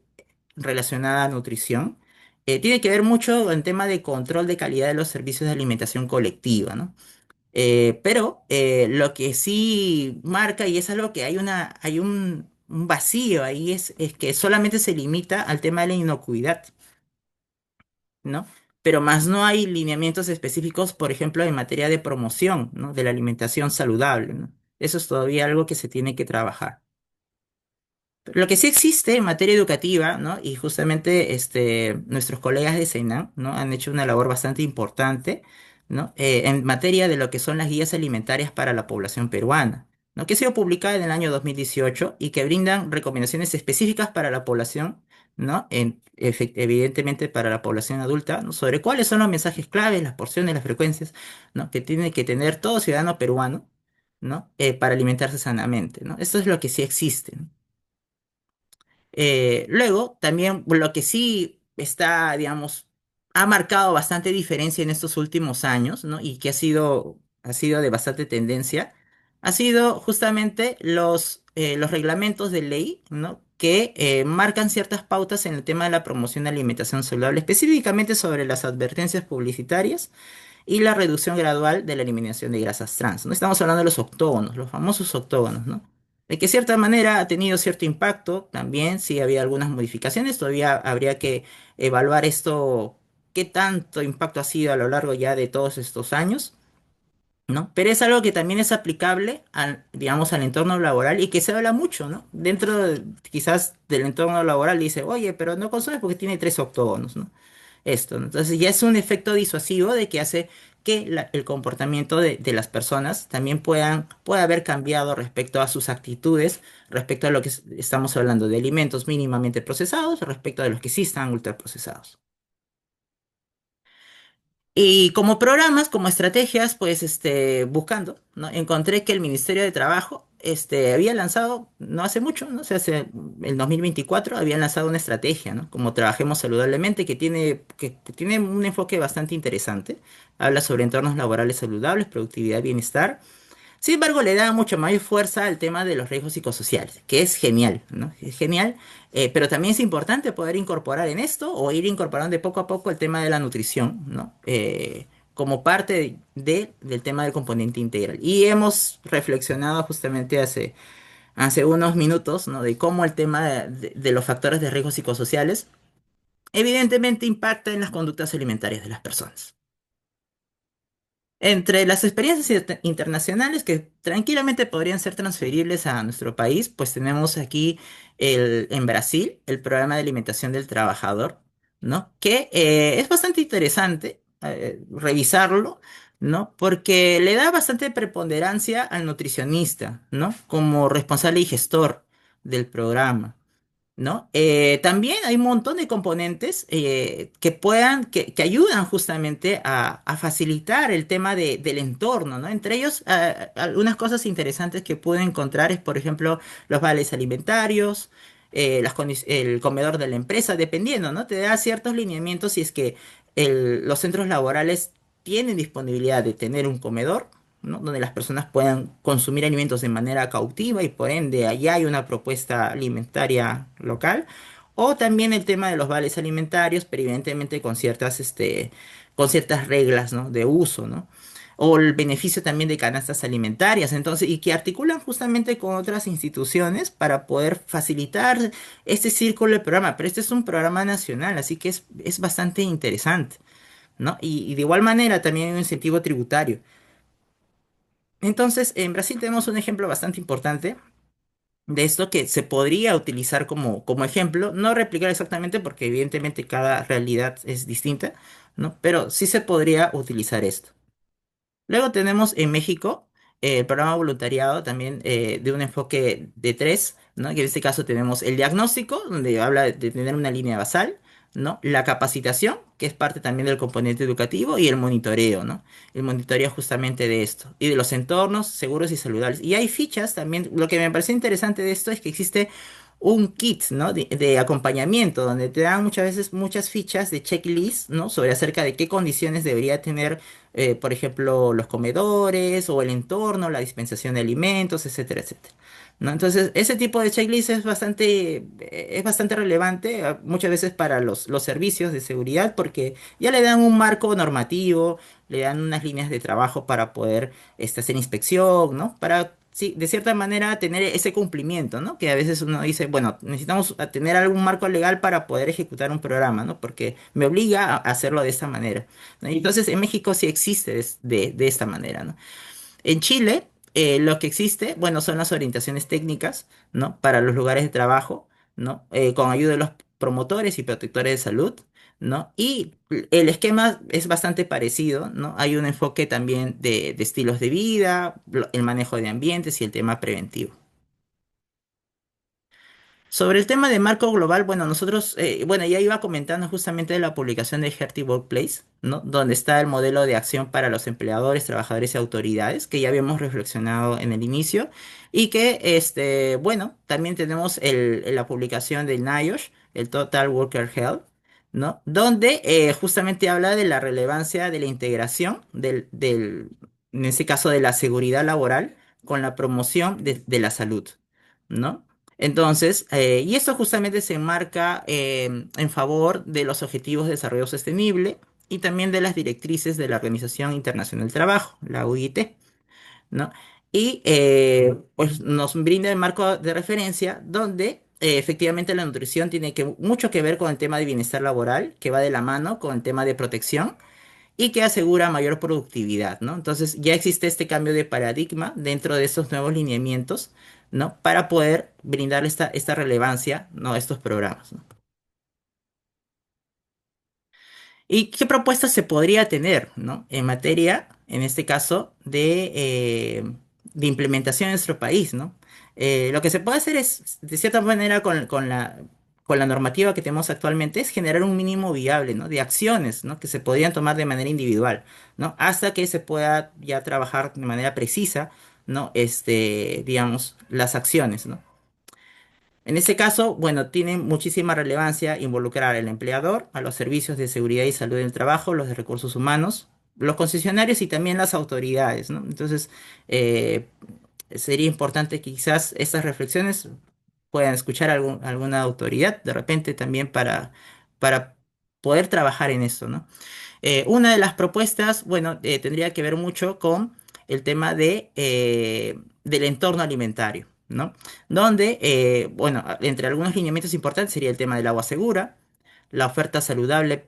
relacionada a nutrición, tiene que ver mucho en tema de control de calidad de los servicios de alimentación colectiva, ¿no? Pero lo que sí marca, y es algo que hay un vacío ahí, es que solamente se limita al tema de la inocuidad, ¿no? Pero más no hay lineamientos específicos, por ejemplo, en materia de promoción, ¿no? De la alimentación saludable, ¿no? Eso es todavía algo que se tiene que trabajar. Lo que sí existe en materia educativa, ¿no? Y justamente nuestros colegas de SENA, ¿no? Han hecho una labor bastante importante, ¿no? En materia de lo que son las guías alimentarias para la población peruana, ¿no? Que ha sido publicada en el año 2018 y que brindan recomendaciones específicas para la población, ¿no? Evidentemente para la población adulta, ¿no? Sobre cuáles son los mensajes claves, las porciones, las frecuencias, ¿no? Que tiene que tener todo ciudadano peruano, ¿no? Para alimentarse sanamente, ¿no? Esto es lo que sí existe, ¿no? Luego, también lo que sí está, digamos, ha marcado bastante diferencia en estos últimos años, ¿no? Y que ha sido de bastante tendencia, ha sido justamente los reglamentos de ley, ¿no? Que marcan ciertas pautas en el tema de la promoción de alimentación saludable, específicamente sobre las advertencias publicitarias y la reducción gradual de la eliminación de grasas trans. No estamos hablando de los octógonos, los famosos octógonos, ¿no? De que cierta manera ha tenido cierto impacto, también sí había algunas modificaciones, todavía habría que evaluar esto, qué tanto impacto ha sido a lo largo ya de todos estos años, ¿no? Pero es algo que también es aplicable al, digamos, al entorno laboral y que se habla mucho, ¿no? Quizás del entorno laboral dice, oye, pero no consumes porque tiene tres octógonos, ¿no? Esto, ¿no? Entonces ya es un efecto disuasivo de que hace que el comportamiento de las personas también pueda haber cambiado respecto a sus actitudes, respecto a lo que estamos hablando de alimentos mínimamente procesados, respecto a los que sí están ultraprocesados. Y como programas, como estrategias, pues buscando, ¿no? Encontré que el Ministerio de Trabajo había lanzado, no hace mucho, no sé, hace el 2024, habían lanzado una estrategia, ¿no? Como Trabajemos Saludablemente, que tiene un enfoque bastante interesante. Habla sobre entornos laborales saludables, productividad, bienestar. Sin embargo, le da mucho mayor fuerza al tema de los riesgos psicosociales, que es genial, ¿no? Es genial, pero también es importante poder incorporar en esto o ir incorporando de poco a poco el tema de la nutrición, ¿no? Como parte del tema del componente integral. Y hemos reflexionado justamente hace unos minutos, ¿no? De cómo el tema de los factores de riesgos psicosociales evidentemente impacta en las conductas alimentarias de las personas. Entre las experiencias internacionales que tranquilamente podrían ser transferibles a nuestro país, pues tenemos aquí en Brasil el programa de alimentación del trabajador, ¿no? Que es bastante interesante revisarlo, ¿no? Porque le da bastante preponderancia al nutricionista, ¿no? Como responsable y gestor del programa. ¿No? También hay un montón de componentes que ayudan justamente a facilitar el tema del entorno, ¿no? Entre ellos, algunas cosas interesantes que pude encontrar es, por ejemplo, los vales alimentarios, el comedor de la empresa, dependiendo, ¿no? Te da ciertos lineamientos si es que los centros laborales tienen disponibilidad de tener un comedor, ¿no? Donde las personas puedan consumir alimentos de manera cautiva y por ende allá hay una propuesta alimentaria local. O también el tema de los vales alimentarios, pero evidentemente con ciertas reglas, ¿no? De uso, ¿no? O el beneficio también de canastas alimentarias, entonces, y que articulan justamente con otras instituciones para poder facilitar este círculo de programa. Pero este es un programa nacional, así que es bastante interesante, ¿no? Y de igual manera también hay un incentivo tributario. Entonces, en Brasil tenemos un ejemplo bastante importante de esto que se podría utilizar como ejemplo, no replicar exactamente porque evidentemente cada realidad es distinta, ¿no? Pero sí se podría utilizar esto. Luego tenemos en México el programa voluntariado también de un enfoque de tres, ¿no? Que en este caso tenemos el diagnóstico, donde habla de tener una línea basal, ¿no? La capacitación, que es parte también del componente educativo, y el monitoreo, ¿no? El monitoreo justamente de esto, y de los entornos seguros y saludables. Y hay fichas también, lo que me parece interesante de esto es que existe un kit, ¿no? De acompañamiento, donde te dan muchas veces muchas fichas de checklist, ¿no? Sobre acerca de qué condiciones debería tener por ejemplo, los comedores o el entorno, la dispensación de alimentos, etcétera, etcétera. ¿No? Entonces, ese tipo de checklist es bastante relevante muchas veces para los servicios de seguridad porque ya le dan un marco normativo, le dan unas líneas de trabajo para poder hacer inspección, ¿no? Para, sí, de cierta manera tener ese cumplimiento, ¿no? Que a veces uno dice, bueno, necesitamos tener algún marco legal para poder ejecutar un programa, ¿no? Porque me obliga a hacerlo de esta manera. ¿No? Y entonces en México sí existe de esta manera, ¿no? En Chile, lo que existe, bueno, son las orientaciones técnicas, ¿no? Para los lugares de trabajo, ¿no? Con ayuda de los promotores y protectores de salud, ¿no? Y el esquema es bastante parecido, ¿no? Hay un enfoque también de estilos de vida, el manejo de ambientes y el tema preventivo. Sobre el tema de marco global, bueno, nosotros, bueno, ya iba comentando justamente de la publicación de Healthy Workplace, ¿no? Donde está el modelo de acción para los empleadores, trabajadores y autoridades, que ya habíamos reflexionado en el inicio, y que, bueno, también tenemos la publicación del NIOSH, el Total Worker Health, ¿no? Donde justamente habla de la relevancia de la integración en este caso, de la seguridad laboral con la promoción de la salud, ¿no? Entonces, y esto justamente se enmarca en favor de los Objetivos de Desarrollo Sostenible y también de las directrices de la Organización Internacional del Trabajo, la OIT, ¿no? Y pues nos brinda el marco de referencia donde efectivamente la nutrición tiene mucho que ver con el tema de bienestar laboral, que va de la mano con el tema de protección y que asegura mayor productividad, ¿no? Entonces ya existe este cambio de paradigma dentro de estos nuevos lineamientos, ¿no? Para poder brindar esta relevancia, ¿no? A estos programas, ¿no? ¿Y qué propuestas se podría tener, ¿no? En materia, en este caso, de implementación en nuestro país, ¿no? Lo que se puede hacer es, de cierta manera, con la normativa que tenemos actualmente, es generar un mínimo viable, ¿no? De acciones, ¿no? Que se podrían tomar de manera individual, ¿no? Hasta que se pueda ya trabajar de manera precisa, ¿no? Digamos, las acciones, ¿no? En este caso, bueno, tiene muchísima relevancia involucrar al empleador, a los servicios de seguridad y salud del trabajo, los de recursos humanos, los concesionarios y también las autoridades, ¿no? Entonces, eh, sería importante que quizás estas reflexiones puedan escuchar alguna autoridad de repente también para poder trabajar en esto, ¿no? Una de las propuestas, bueno, tendría que ver mucho con el tema del entorno alimentario, ¿no? Donde, bueno, entre algunos lineamientos importantes sería el tema del agua segura, la oferta saludable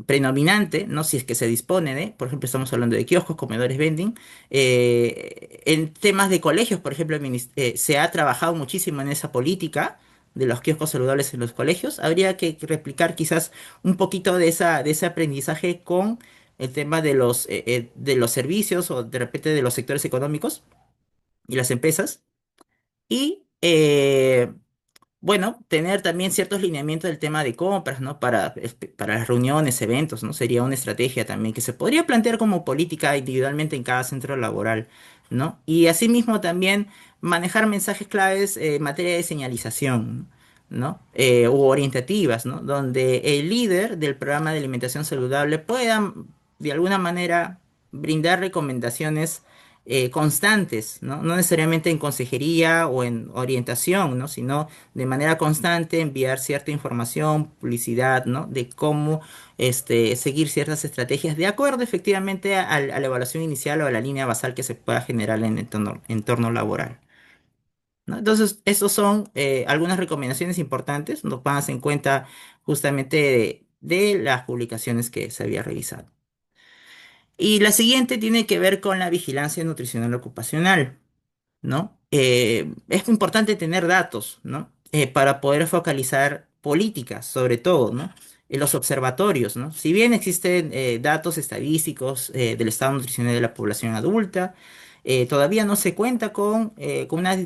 predominante, ¿no? Si es que se dispone de, por ejemplo, estamos hablando de kioscos, comedores vending, en temas de colegios, por ejemplo, se ha trabajado muchísimo en esa política de los kioscos saludables en los colegios. Habría que replicar quizás un poquito de ese aprendizaje con el tema de los servicios o de repente de los sectores económicos y las empresas. Y bueno, tener también ciertos lineamientos del tema de compras, ¿no? Para las reuniones, eventos, ¿no? Sería una estrategia también que se podría plantear como política individualmente en cada centro laboral, ¿no? Y asimismo también manejar mensajes claves en materia de señalización, ¿no? U orientativas, ¿no? Donde el líder del programa de alimentación saludable pueda, de alguna manera, brindar recomendaciones constantes, ¿no? No necesariamente en consejería o en orientación, ¿no? Sino de manera constante enviar cierta información, publicidad, ¿no? De cómo seguir ciertas estrategias de acuerdo efectivamente a la evaluación inicial o a la línea basal que se pueda generar en el entorno laboral, ¿no? Entonces, estos son algunas recomendaciones importantes, no tomadas en cuenta justamente de las publicaciones que se había revisado. Y la siguiente tiene que ver con la vigilancia nutricional ocupacional. ¿No? Es importante tener datos, ¿no? Para poder focalizar políticas, sobre todo, ¿no? En los observatorios, ¿no? Si bien existen datos estadísticos del estado nutricional de la población adulta, todavía no se cuenta con una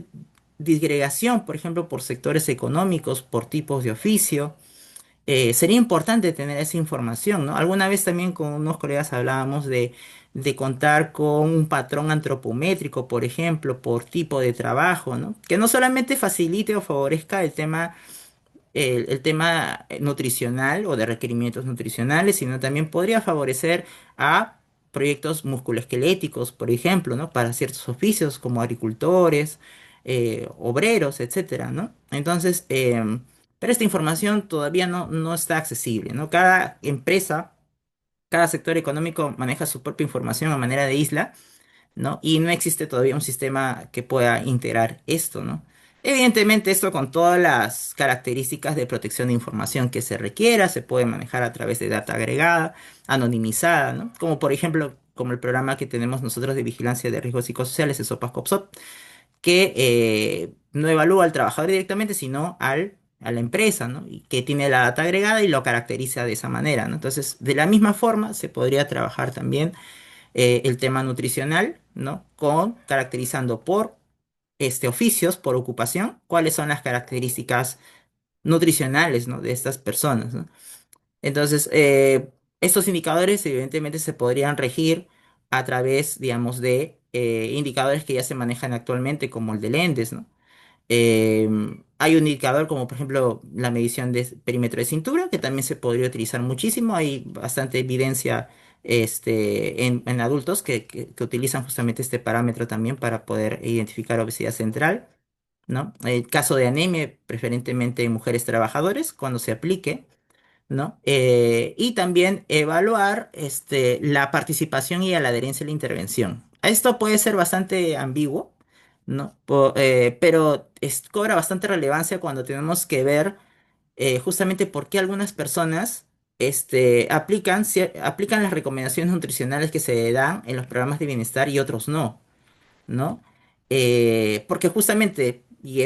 disgregación, por ejemplo, por sectores económicos, por tipos de oficio. Sería importante tener esa información, ¿no? Alguna vez también con unos colegas hablábamos de contar con un patrón antropométrico, por ejemplo, por tipo de trabajo, ¿no? Que no solamente facilite o favorezca el tema nutricional o de requerimientos nutricionales, sino también podría favorecer a proyectos musculoesqueléticos, por ejemplo, ¿no? Para ciertos oficios como agricultores, obreros, etcétera, ¿no? Entonces, pero esta información todavía no está accesible, ¿no? Cada empresa, cada sector económico maneja su propia información a manera de isla, ¿no? Y no existe todavía un sistema que pueda integrar esto, ¿no? Evidentemente, esto con todas las características de protección de información que se requiera, se puede manejar a través de data agregada, anonimizada, ¿no? Como por ejemplo, como el programa que tenemos nosotros de vigilancia de riesgos psicosociales, el SOPAS-COPSOP, que no evalúa al trabajador directamente, sino a la empresa, ¿no? Y que tiene la data agregada y lo caracteriza de esa manera, ¿no? Entonces, de la misma forma, se podría trabajar también el tema nutricional, ¿no? Caracterizando por oficios, por ocupación, cuáles son las características nutricionales, ¿no? De estas personas, ¿no? Entonces, estos indicadores evidentemente se podrían regir a través, digamos, de indicadores que ya se manejan actualmente, como el del ENDES, ¿no? Hay un indicador como por ejemplo la medición de perímetro de cintura, que también se podría utilizar muchísimo. Hay bastante evidencia en adultos que utilizan justamente este parámetro también para poder identificar obesidad central, ¿no? El caso de anemia, preferentemente en mujeres trabajadoras, cuando se aplique. ¿No? Y también evaluar la participación y la adherencia a la intervención. Esto puede ser bastante ambiguo, ¿no? Pero cobra bastante relevancia cuando tenemos que ver justamente por qué algunas personas aplican las recomendaciones nutricionales que se dan en los programas de bienestar y otros no. ¿No? Porque justamente, y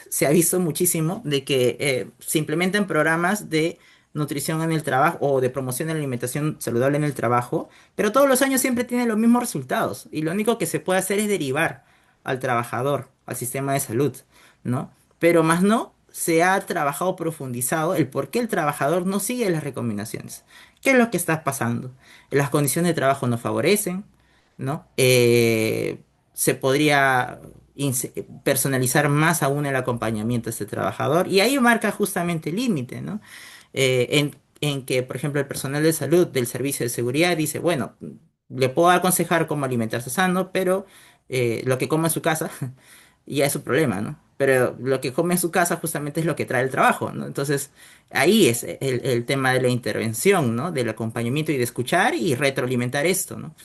se ha visto muchísimo de que se implementan programas de nutrición en el trabajo o de promoción de la alimentación saludable en el trabajo, pero todos los años siempre tienen los mismos resultados y lo único que se puede hacer es derivar al trabajador, al sistema de salud, ¿no? Pero más no se ha trabajado profundizado el por qué el trabajador no sigue las recomendaciones. ¿Qué es lo que está pasando? Las condiciones de trabajo no favorecen, ¿no? Se podría personalizar más aún el acompañamiento a este trabajador y ahí marca justamente el límite, ¿no? En que, por ejemplo, el personal de salud del servicio de seguridad dice, bueno, le puedo aconsejar cómo alimentarse sano, pero lo que coma en su casa ya es su problema, ¿no? Pero lo que come en su casa justamente es lo que trae el trabajo, ¿no? Entonces, ahí es el tema de la intervención, ¿no? Del acompañamiento y de escuchar y retroalimentar esto, ¿no?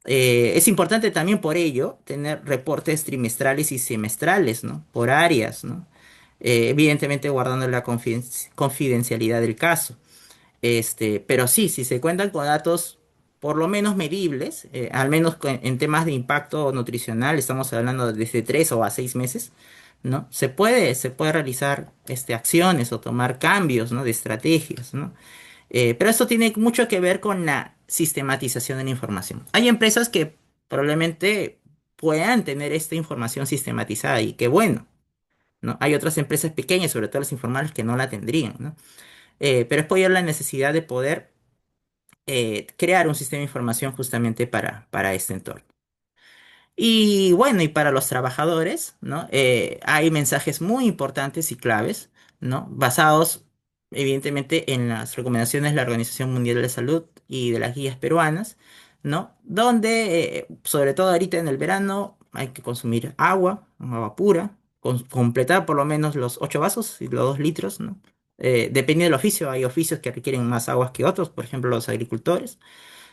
Es importante también por ello tener reportes trimestrales y semestrales, ¿no? Por áreas, ¿no? Evidentemente guardando la confidencialidad del caso. Pero sí, si se cuentan con datos por lo menos medibles, al menos en temas de impacto nutricional, estamos hablando de desde 3 o a 6 meses, ¿no? Se puede realizar acciones o tomar cambios, ¿no? De estrategias, ¿no? Pero esto tiene mucho que ver con la sistematización de la información. Hay empresas que probablemente puedan tener esta información sistematizada y qué bueno, ¿no? Hay otras empresas pequeñas, sobre todo las informales, que no la tendrían, ¿no? Pero es por ello la necesidad de poder crear un sistema de información justamente para este entorno. Y bueno, y para los trabajadores, ¿no? Hay mensajes muy importantes y claves, ¿no? Basados evidentemente en las recomendaciones de la Organización Mundial de la Salud y de las guías peruanas, ¿no? Donde, sobre todo ahorita en el verano, hay que consumir agua pura, completar por lo menos los 8 vasos y los 2 litros, ¿no? Depende del oficio, hay oficios que requieren más aguas que otros, por ejemplo los agricultores,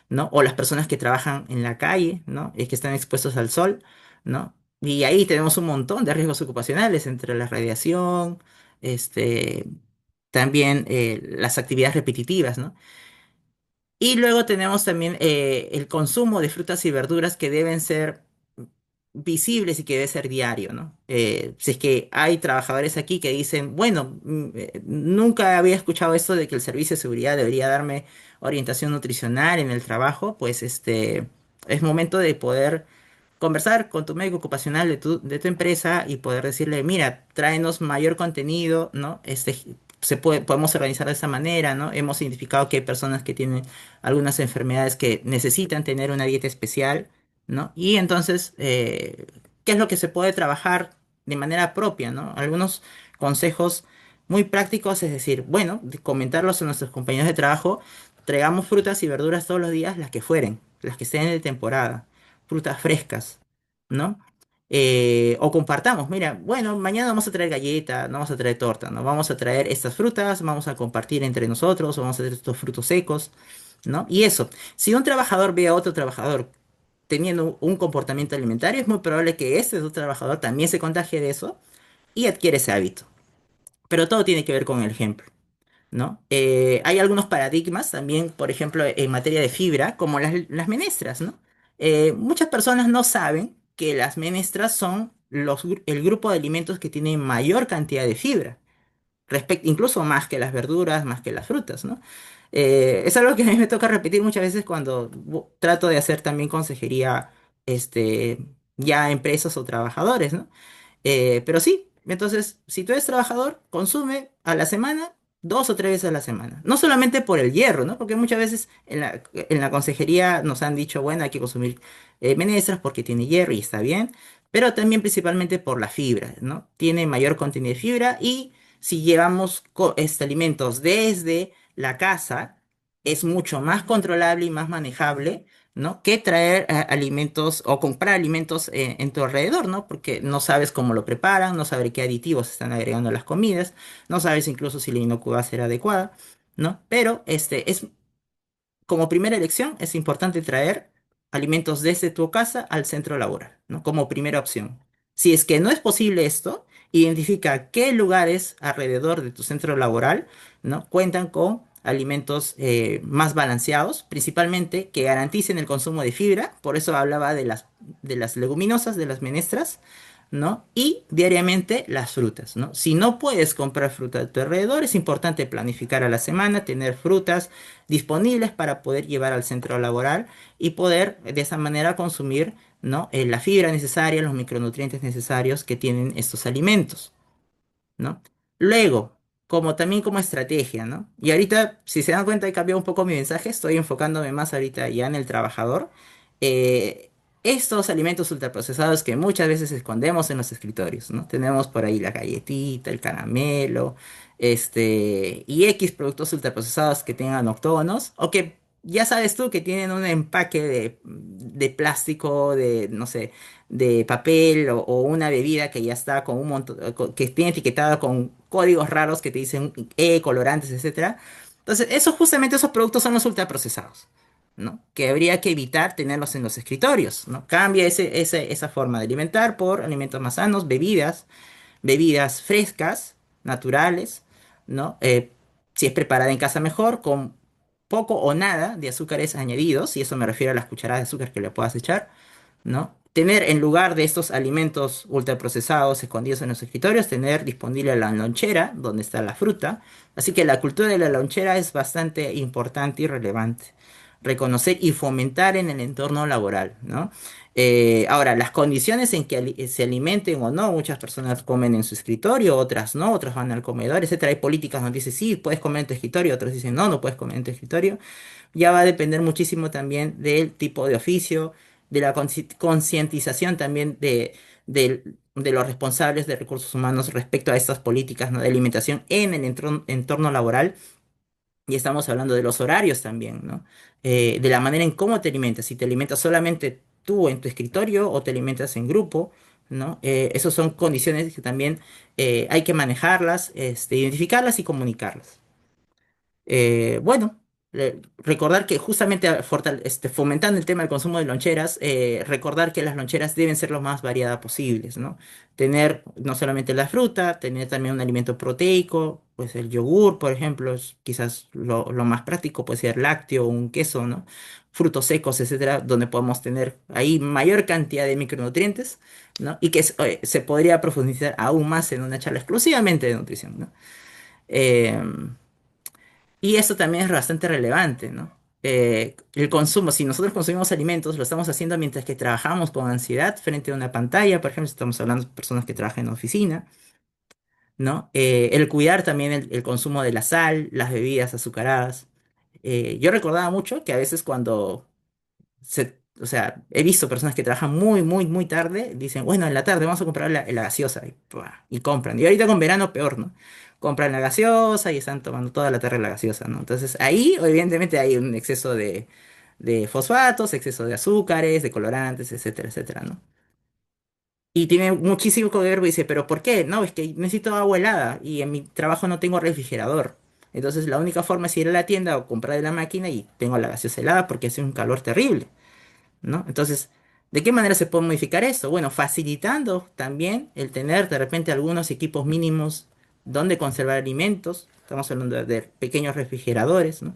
¿no? O las personas que trabajan en la calle, ¿no? Es que están expuestos al sol, ¿no? Y ahí tenemos un montón de riesgos ocupacionales entre la radiación, este, también las actividades repetitivas, ¿no? Y luego tenemos también el consumo de frutas y verduras que deben ser visibles y que debe ser diario, ¿no? Si es que hay trabajadores aquí que dicen, bueno, nunca había escuchado esto de que el servicio de seguridad debería darme orientación nutricional en el trabajo, pues es momento de poder conversar con tu médico ocupacional de tu empresa y poder decirle, mira, tráenos mayor contenido, ¿no? Podemos organizar de esta manera, ¿no? Hemos identificado que hay personas que tienen algunas enfermedades que necesitan tener una dieta especial, ¿no? Y entonces, ¿qué es lo que se puede trabajar de manera propia, ¿no? Algunos consejos muy prácticos, es decir, bueno, de comentarlos a nuestros compañeros de trabajo, traigamos frutas y verduras todos los días, las que fueren, las que estén de temporada, frutas frescas, ¿no? O compartamos, mira, bueno, mañana vamos a traer galleta, no vamos a traer torta, ¿no? Vamos a traer estas frutas, vamos a compartir entre nosotros, o vamos a traer estos frutos secos, ¿no? Y eso, si un trabajador ve a otro trabajador teniendo un comportamiento alimentario, es muy probable que ese otro trabajador también se contagie de eso y adquiere ese hábito. Pero todo tiene que ver con el ejemplo, ¿no? Hay algunos paradigmas también, por ejemplo, en materia de fibra, como las menestras, ¿no? Muchas personas no saben que las menestras son el grupo de alimentos que tienen mayor cantidad de fibra incluso más que las verduras, más que las frutas, ¿no? Es algo que a mí me toca repetir muchas veces cuando trato de hacer también consejería, este, ya a empresas o trabajadores, ¿no? Pero sí, entonces, si tú eres trabajador, consume a la semana 2 o 3 veces a la semana. No solamente por el hierro, ¿no? Porque muchas veces en la consejería nos han dicho, bueno, hay que consumir menestras porque tiene hierro y está bien, pero también principalmente por la fibra, ¿no? Tiene mayor contenido de fibra y si llevamos alimentos desde la casa, es mucho más controlable y más manejable, ¿no? Que traer alimentos o comprar alimentos en tu alrededor, ¿no? Porque no sabes cómo lo preparan, no sabes qué aditivos están agregando a las comidas, no sabes incluso si la inocuidad será adecuada, ¿no? Pero como primera elección es importante traer alimentos desde tu casa al centro laboral, ¿no? Como primera opción. Si es que no es posible esto, identifica qué lugares alrededor de tu centro laboral, ¿no? Cuentan con alimentos más balanceados, principalmente que garanticen el consumo de fibra, por eso hablaba de las leguminosas, de las menestras, ¿no? Y diariamente las frutas, ¿no? Si no puedes comprar fruta a tu alrededor, es importante planificar a la semana, tener frutas disponibles para poder llevar al centro laboral y poder de esa manera consumir, ¿no? La fibra necesaria, los micronutrientes necesarios que tienen estos alimentos, ¿no? Luego, también como estrategia, ¿no? Y ahorita, si se dan cuenta, he cambiado un poco mi mensaje, estoy enfocándome más ahorita ya en el trabajador. Eh, Estos alimentos ultraprocesados que muchas veces escondemos en los escritorios, ¿no? Tenemos por ahí la galletita, el caramelo, y X productos ultraprocesados que tengan octógonos, o que ya sabes tú que tienen un empaque de plástico, de, no sé, de papel o una bebida que ya está con un montón, que tiene etiquetado con códigos raros que te dicen colorantes, etcétera. Entonces, esos productos son los ultraprocesados, ¿no? Que habría que evitar tenerlos en los escritorios, ¿no? Cambia esa forma de alimentar por alimentos más sanos, bebidas frescas, naturales, ¿no? si es preparada en casa mejor, con poco o nada de azúcares añadidos, y eso me refiero a las cucharadas de azúcar que le puedas echar, ¿no? Tener en lugar de estos alimentos ultraprocesados escondidos en los escritorios, tener disponible la lonchera donde está la fruta. Así que la cultura de la lonchera es bastante importante y relevante. Reconocer y fomentar en el entorno laboral, ¿no? Ahora, las condiciones en que se alimenten o no, muchas personas comen en su escritorio, otras no, otras van al comedor, etcétera. Hay políticas donde dicen sí, puedes comer en tu escritorio, otros dicen no, no puedes comer en tu escritorio. Ya va a depender muchísimo también del tipo de oficio, de la concientización también de los responsables de recursos humanos respecto a estas políticas, ¿no?, de alimentación en el entorno laboral. Y estamos hablando de los horarios también, ¿no? De la manera en cómo te alimentas, si te alimentas solamente tú en tu escritorio o te alimentas en grupo, ¿no? Esas son condiciones que también hay que manejarlas, identificarlas y comunicarlas. Bueno, recordar que justamente fomentando el tema del consumo de loncheras, recordar que las loncheras deben ser lo más variadas posibles, ¿no? Tener no solamente la fruta, tener también un alimento proteico, pues el yogur, por ejemplo, es quizás lo más práctico, puede ser lácteo, un queso, ¿no? Frutos secos, etcétera, donde podemos tener ahí mayor cantidad de micronutrientes, ¿no? Y que se podría profundizar aún más en una charla exclusivamente de nutrición, ¿no? Em, y eso también es bastante relevante, ¿no? El consumo, si nosotros consumimos alimentos, lo estamos haciendo mientras que trabajamos con ansiedad frente a una pantalla, por ejemplo, si estamos hablando de personas que trabajan en oficina, ¿no? El cuidar también el consumo de la sal, las bebidas azucaradas. Yo recordaba mucho que a veces cuando o sea, he visto personas que trabajan muy, muy, muy tarde, dicen, bueno, en la tarde vamos a comprar la gaseosa, y, ¡pua! Y compran. Y ahorita con verano peor, ¿no? Compran la gaseosa y están tomando toda la tarde la gaseosa, ¿no? Entonces ahí, evidentemente, hay un exceso de fosfatos, exceso de azúcares, de colorantes, etcétera, etcétera, ¿no? Y tiene muchísimo que ver, dice, ¿pero por qué? No, es que necesito agua helada y en mi trabajo no tengo refrigerador. Entonces la única forma es ir a la tienda o comprar de la máquina y tengo la gaseosa helada porque hace un calor terrible, ¿no? Entonces, ¿de qué manera se puede modificar esto? Bueno, facilitando también el tener de repente algunos equipos mínimos donde conservar alimentos. Estamos hablando de pequeños refrigeradores, ¿no?,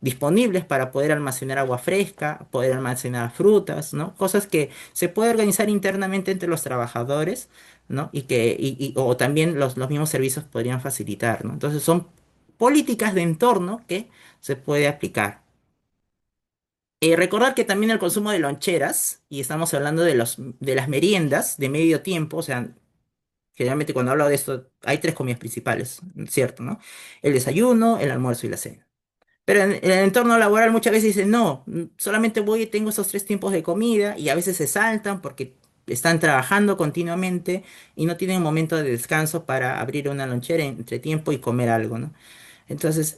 disponibles para poder almacenar agua fresca, poder almacenar frutas, ¿no? Cosas que se puede organizar internamente entre los trabajadores, ¿no? O también los mismos servicios podrían facilitar, ¿no? Entonces son políticas de entorno que se puede aplicar. Recordar que también el consumo de loncheras, y estamos hablando de las meriendas de medio tiempo, o sea, generalmente cuando hablo de esto hay tres comidas principales, ¿cierto? ¿No? El desayuno, el almuerzo y la cena. Pero en el entorno laboral muchas veces dicen, no, solamente voy y tengo esos tres tiempos de comida, y a veces se saltan porque están trabajando continuamente y no tienen un momento de descanso para abrir una lonchera entre tiempo y comer algo, ¿no? Entonces,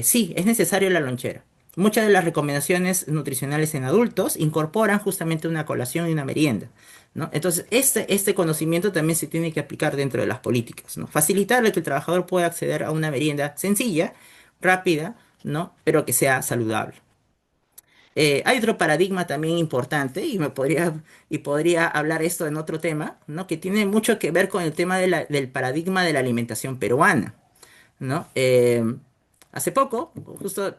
sí, es necesario la lonchera. Muchas de las recomendaciones nutricionales en adultos incorporan justamente una colación y una merienda, ¿no? Entonces, este conocimiento también se tiene que aplicar dentro de las políticas, ¿no? Facilitarle que el trabajador pueda acceder a una merienda sencilla, rápida, ¿no? Pero que sea saludable. Hay otro paradigma también importante, y podría hablar esto en otro tema, ¿no?, que tiene mucho que ver con el tema del paradigma de la alimentación peruana, ¿no? Hace poco, justo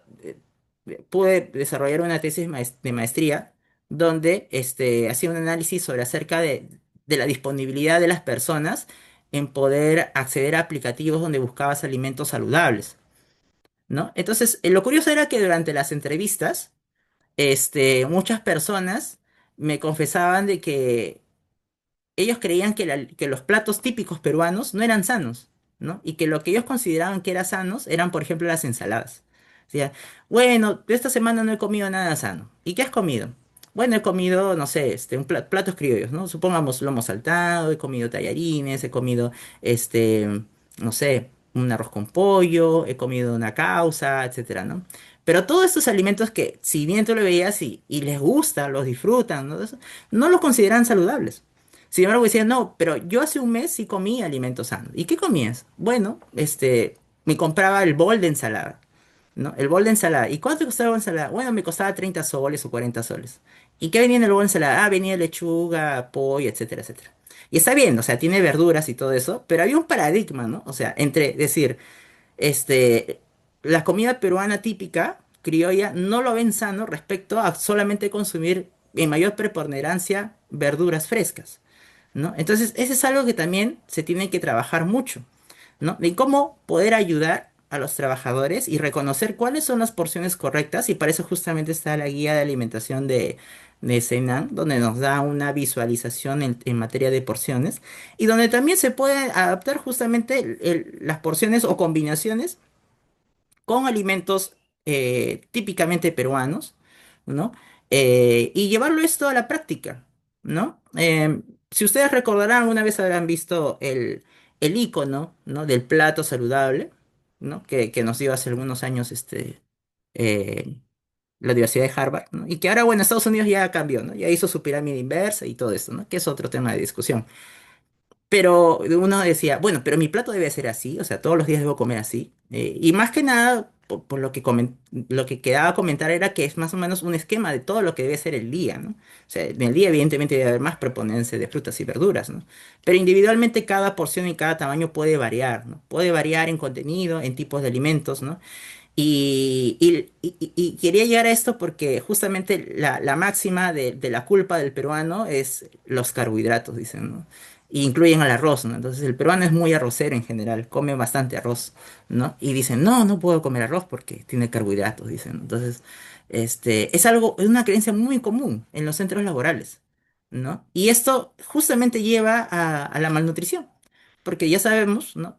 pude desarrollar una tesis de maestría donde hacía un análisis sobre acerca de la disponibilidad de las personas en poder acceder a aplicativos donde buscabas alimentos saludables, ¿no? Entonces, lo curioso era que durante las entrevistas, muchas personas me confesaban de que ellos creían que los platos típicos peruanos no eran sanos, ¿no? Y que lo que ellos consideraban que era sanos eran, por ejemplo, las ensaladas. O sea, bueno, esta semana no he comido nada sano. ¿Y qué has comido? Bueno, he comido, no sé, platos criollos, ¿no? Supongamos lomo saltado, he comido tallarines, he comido, no sé, un arroz con pollo, he comido una causa, etcétera, ¿no? Pero todos estos alimentos que, si bien tú lo veías y les gusta, los disfrutan, ¿no? No los consideran saludables. Sin embargo, decían, no, pero yo hace un mes sí comí alimentos sanos. ¿Y qué comías? Bueno, me compraba el bol de ensalada, ¿no? El bol de ensalada. ¿Y cuánto costaba el bol de ensalada? Bueno, me costaba 30 soles o 40 soles. ¿Y qué venía en el bol de ensalada? Ah, venía lechuga, pollo, etcétera, etcétera. Y está bien, o sea, tiene verduras y todo eso, pero había un paradigma, ¿no? O sea, entre decir, este, la comida peruana típica, criolla, no lo ven sano respecto a solamente consumir en mayor preponderancia verduras frescas, ¿no? Entonces, eso es algo que también se tiene que trabajar mucho, ¿no? De cómo poder ayudar a los trabajadores y reconocer cuáles son las porciones correctas, y para eso justamente está la guía de alimentación de Senan, donde nos da una visualización en materia de porciones, y donde también se pueden adaptar justamente las porciones o combinaciones con alimentos típicamente peruanos, ¿no? Y llevarlo esto a la práctica, ¿no? Si ustedes recordarán, una vez habrán visto el icono, ¿no? Del plato saludable, ¿no? Que nos dio hace algunos años eh, la Universidad de Harvard, ¿no? Y que ahora, bueno, Estados Unidos ya cambió, ¿no? Ya hizo su pirámide inversa y todo esto, ¿no? Que es otro tema de discusión. Pero uno decía, bueno, pero mi plato debe ser así, o sea, todos los días debo comer así. Y más que nada, por lo que lo que quedaba a comentar era que es más o menos un esquema de todo lo que debe ser el día, ¿no? O sea, en el día evidentemente debe haber más preponencia de frutas y verduras, ¿no? Pero individualmente cada porción y cada tamaño puede variar, ¿no? Puede variar en contenido, en tipos de alimentos, ¿no? Y quería llegar a esto porque justamente la máxima de la culpa del peruano es los carbohidratos, dicen, ¿no? Y incluyen al arroz, ¿no? Entonces el peruano es muy arrocero en general, come bastante arroz, ¿no? Y dicen, no, no puedo comer arroz porque tiene carbohidratos, dicen. Entonces, es algo, es una creencia muy común en los centros laborales, ¿no? Y esto justamente lleva a la malnutrición, porque ya sabemos, ¿no?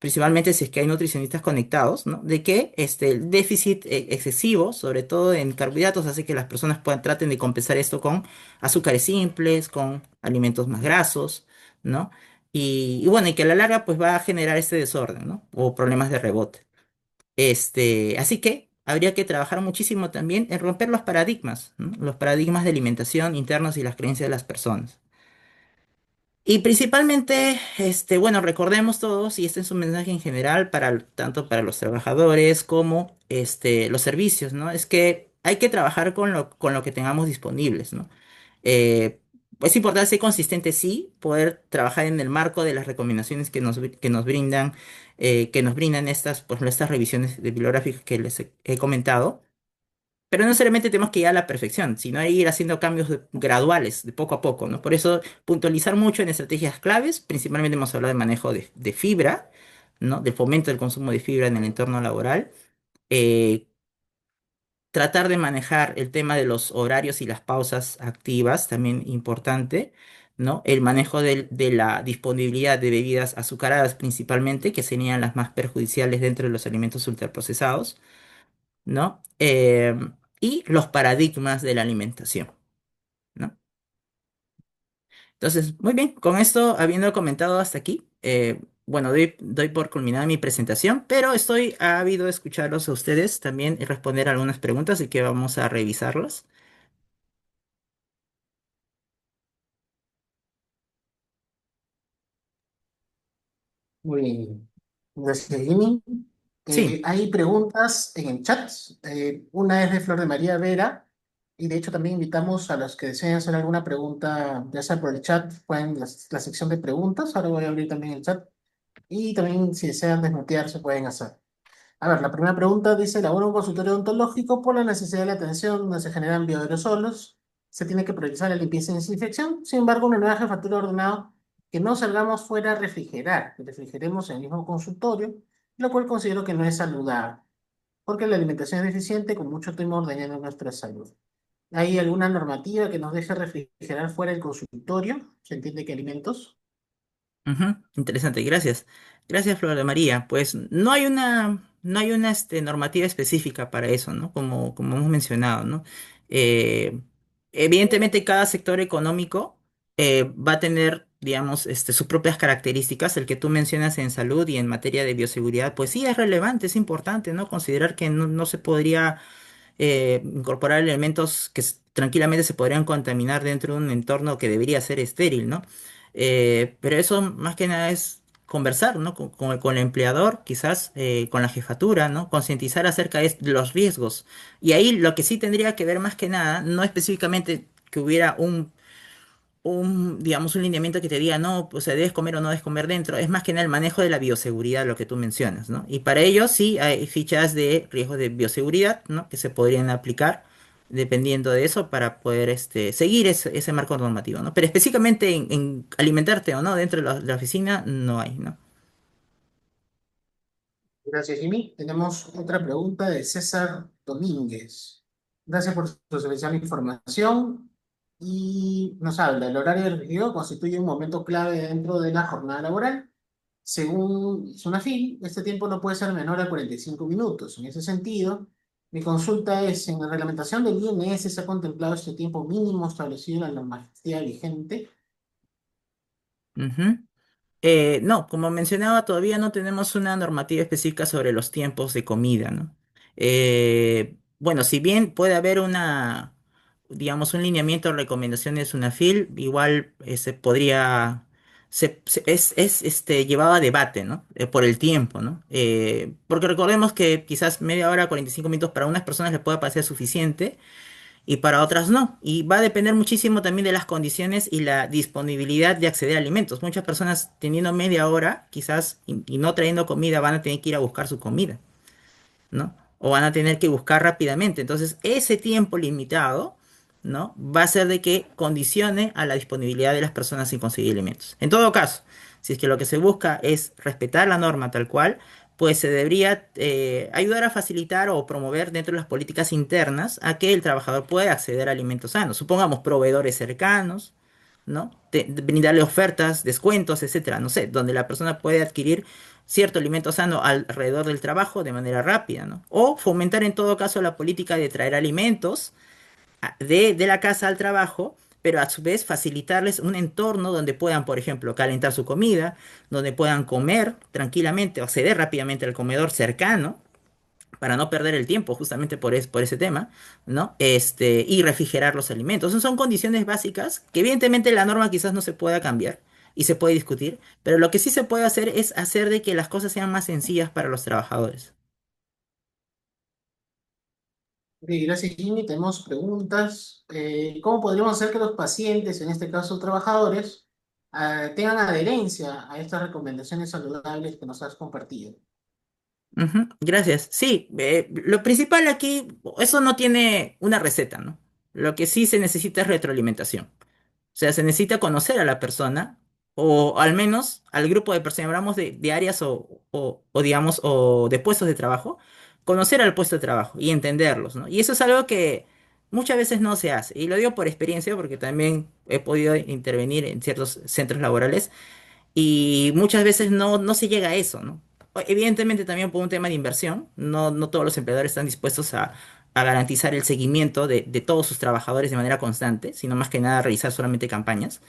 Principalmente si es que hay nutricionistas conectados, ¿no? De que el déficit excesivo, sobre todo en carbohidratos, hace que las personas traten de compensar esto con azúcares simples, con alimentos más grasos, ¿no? Y bueno, y que a la larga pues va a generar este desorden, ¿no? O problemas de rebote. Así que habría que trabajar muchísimo también en romper los paradigmas, ¿no? Los paradigmas de alimentación internos y las creencias de las personas. Y principalmente, bueno, recordemos todos, y este es un mensaje en general para tanto para los trabajadores como los servicios, ¿no? Es que hay que trabajar con lo que tengamos disponibles, ¿no? Eh, es importante ser consistente, sí, poder trabajar en el marco de las recomendaciones que nos brindan, que nos brindan estas, pues, estas revisiones de bibliográficas que les he comentado. Pero no necesariamente tenemos que llegar a la perfección, sino ir haciendo cambios graduales, de poco a poco, ¿no? Por eso, puntualizar mucho en estrategias claves, principalmente hemos hablado de manejo de fibra, ¿no? Del fomento del consumo de fibra en el entorno laboral. eh, Tratar de manejar el tema de los horarios y las pausas activas, también importante, ¿no? El manejo de la disponibilidad de bebidas azucaradas principalmente, que serían las más perjudiciales dentro de los alimentos ultraprocesados, ¿no? Y los paradigmas de la alimentación, ¿no? Entonces, muy bien, con esto habiendo comentado hasta aquí, bueno, doy por culminada mi presentación, pero estoy ávido de escucharlos a ustedes también y responder algunas preguntas, y que vamos a revisarlas. Muy bien. Gracias, Jimmy. Sí, Hay preguntas en el chat. Una es de Flor de María Vera. Y de hecho también invitamos a los que deseen hacer alguna pregunta, ya sea por el chat, pueden la sección de preguntas. Ahora voy a abrir también el chat. Y también si desean desmutearse pueden hacer. A ver, la primera pregunta dice, elabora un consultorio odontológico por la necesidad de la atención donde se generan bioaerosolos. Se tiene que priorizar la limpieza y desinfección. Sin embargo, una nueva jefatura ha ordenado que no salgamos fuera a refrigerar, que refrigeremos en el mismo consultorio, lo cual considero que no es saludable, porque la alimentación es deficiente, con mucho temor dañando nuestra salud. ¿Hay alguna normativa que nos deje refrigerar fuera del consultorio? ¿Se entiende qué alimentos? ujú, interesante, gracias. Gracias, Flor de María. Pues no hay una normativa específica para eso, ¿no? Como hemos mencionado, ¿no? Eh, Evidentemente, cada sector económico va a tener, digamos, sus propias características. El que tú mencionas en salud y en materia de bioseguridad, pues sí es relevante, es importante, ¿no? Considerar que no se podría incorporar elementos que tranquilamente se podrían contaminar dentro de un entorno que debería ser estéril, ¿no? Pero eso más que nada es conversar, ¿no? Con el empleador, quizás con la jefatura, ¿no? Concientizar acerca de los riesgos. Y ahí lo que sí tendría que ver más que nada, no específicamente que hubiera digamos, un lineamiento que te diga, no, pues debes comer o no debes comer dentro. Es más que nada el manejo de la bioseguridad, lo que tú mencionas, ¿no? Y para ello sí hay fichas de riesgo de bioseguridad, ¿no? Que se podrían aplicar dependiendo de eso para poder seguir ese marco normativo, ¿no? Pero específicamente en alimentarte o no dentro de la oficina no hay, ¿no? Gracias, Jimmy. Tenemos otra pregunta de César Domínguez. Gracias por su selección de información y nos habla, el horario del regidor constituye un momento clave dentro de la jornada laboral. Según Sunafil, este tiempo no puede ser menor a 45 minutos. En ese sentido, mi consulta es, ¿en la reglamentación del INS se ha contemplado este tiempo mínimo establecido en la normativa vigente? Ujú. No, como mencionaba, todavía no tenemos una normativa específica sobre los tiempos de comida, ¿no? Bueno, si bien puede haber digamos, un lineamiento de recomendaciones UNAFIL, igual se podría, llevado a debate, ¿no? Por el tiempo, ¿no? Porque recordemos que quizás media hora, 45 minutos para unas personas les pueda parecer suficiente y para otras no. Y va a depender muchísimo también de las condiciones y la disponibilidad de acceder a alimentos. Muchas personas teniendo media hora, quizás, y no trayendo comida, van a tener que ir a buscar su comida, ¿no? O van a tener que buscar rápidamente. Entonces, ese tiempo limitado, ¿no? Va a ser de que condicione a la disponibilidad de las personas sin conseguir alimentos. En todo caso, si es que lo que se busca es respetar la norma tal cual, pues se debería ayudar a facilitar o promover dentro de las políticas internas a que el trabajador pueda acceder a alimentos sanos. Supongamos proveedores cercanos, ¿no? Brindarle ofertas, descuentos, etcétera, no sé, donde la persona puede adquirir cierto alimento sano alrededor del trabajo de manera rápida, ¿no? O fomentar en todo caso la política de traer alimentos de la casa al trabajo, pero a su vez facilitarles un entorno donde puedan, por ejemplo, calentar su comida, donde puedan comer tranquilamente o acceder rápidamente al comedor cercano, para no perder el tiempo, justamente por ese tema, ¿no? Y refrigerar los alimentos. Son condiciones básicas que evidentemente la norma quizás no se pueda cambiar y se puede discutir, pero lo que sí se puede hacer es hacer de que las cosas sean más sencillas para los trabajadores. Ok, gracias, Jimmy. Tenemos preguntas. ¿Cómo podríamos hacer que los pacientes, en este caso trabajadores, tengan adherencia a estas recomendaciones saludables que nos has compartido? Ujú, gracias. Sí, lo principal aquí, eso no tiene una receta, ¿no? Lo que sí se necesita es retroalimentación. O sea, se necesita conocer a la persona, o al menos al grupo de personas, hablamos de áreas digamos, o de puestos de trabajo, conocer al puesto de trabajo y entenderlos, ¿no? Y eso es algo que muchas veces no se hace. Y lo digo por experiencia, porque también he podido intervenir en ciertos centros laborales y muchas veces no se llega a eso, ¿no? Evidentemente también por un tema de inversión, no todos los empleadores están dispuestos a garantizar el seguimiento de todos sus trabajadores de manera constante, sino más que nada realizar solamente campañas,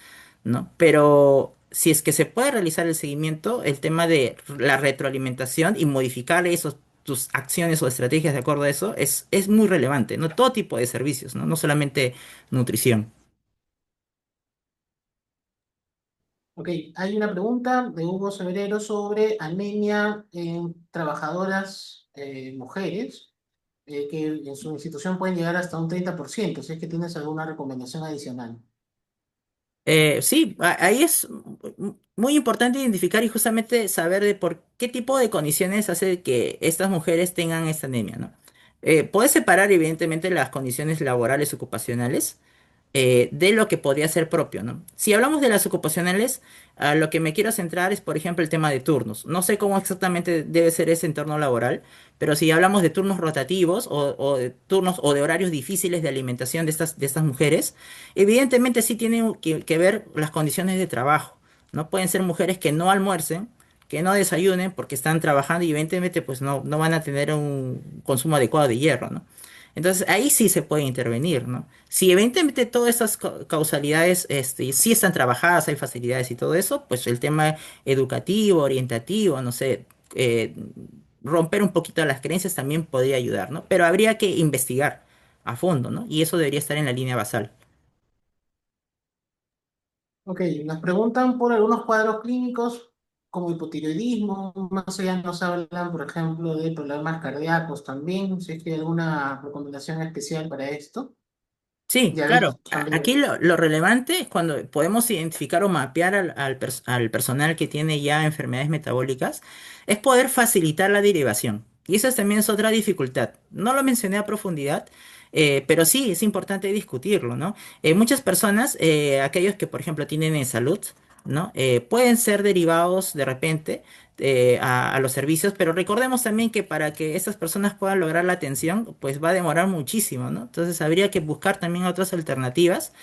¿no? Pero si es que se puede realizar el seguimiento, el tema de la retroalimentación y modificar esos tus acciones o estrategias de acuerdo a eso es muy relevante, ¿no? Todo tipo de servicios, ¿no? No solamente nutrición. Ok, hay una pregunta de Hugo Severero sobre anemia en trabajadoras mujeres, que en su institución pueden llegar hasta un 30%. Si es que tienes alguna recomendación adicional. Sí, ahí es muy importante identificar y justamente saber de por qué tipo de condiciones hace que estas mujeres tengan esta anemia, ¿no? Puedes separar evidentemente las condiciones laborales ocupacionales de lo que podría ser propio, ¿no? Si hablamos de las ocupacionales, a lo que me quiero centrar es, por ejemplo, el tema de turnos. No sé cómo exactamente debe ser ese entorno laboral, pero si hablamos de turnos rotativos o de turnos o de horarios difíciles de alimentación de estas mujeres, evidentemente sí tienen que ver las condiciones de trabajo, ¿no? Pueden ser mujeres que no almuercen, que no desayunen porque están trabajando y evidentemente pues no van a tener un consumo adecuado de hierro, ¿no? Entonces ahí sí se puede intervenir, ¿no? Si evidentemente todas estas causalidades sí están trabajadas, hay facilidades y todo eso, pues el tema educativo, orientativo, no sé, romper un poquito las creencias también podría ayudar, ¿no? Pero habría que investigar a fondo, ¿no? Y eso debería estar en la línea basal. Ok, nos preguntan por algunos cuadros clínicos como hipotiroidismo, más allá nos hablan, por ejemplo, de problemas cardíacos también, si es que hay alguna recomendación especial para esto. Sí, Ya vi claro. Aquí también. lo relevante es cuando podemos identificar o mapear al personal que tiene ya enfermedades metabólicas, es poder facilitar la derivación. Y esa también es otra dificultad. No lo mencioné a profundidad, pero sí es importante discutirlo, ¿no? Muchas personas, aquellos que por ejemplo tienen en salud, ¿no? Pueden ser derivados de repente a los servicios, pero recordemos también que para que estas personas puedan lograr la atención, pues va a demorar muchísimo, ¿no? Entonces habría que buscar también otras alternativas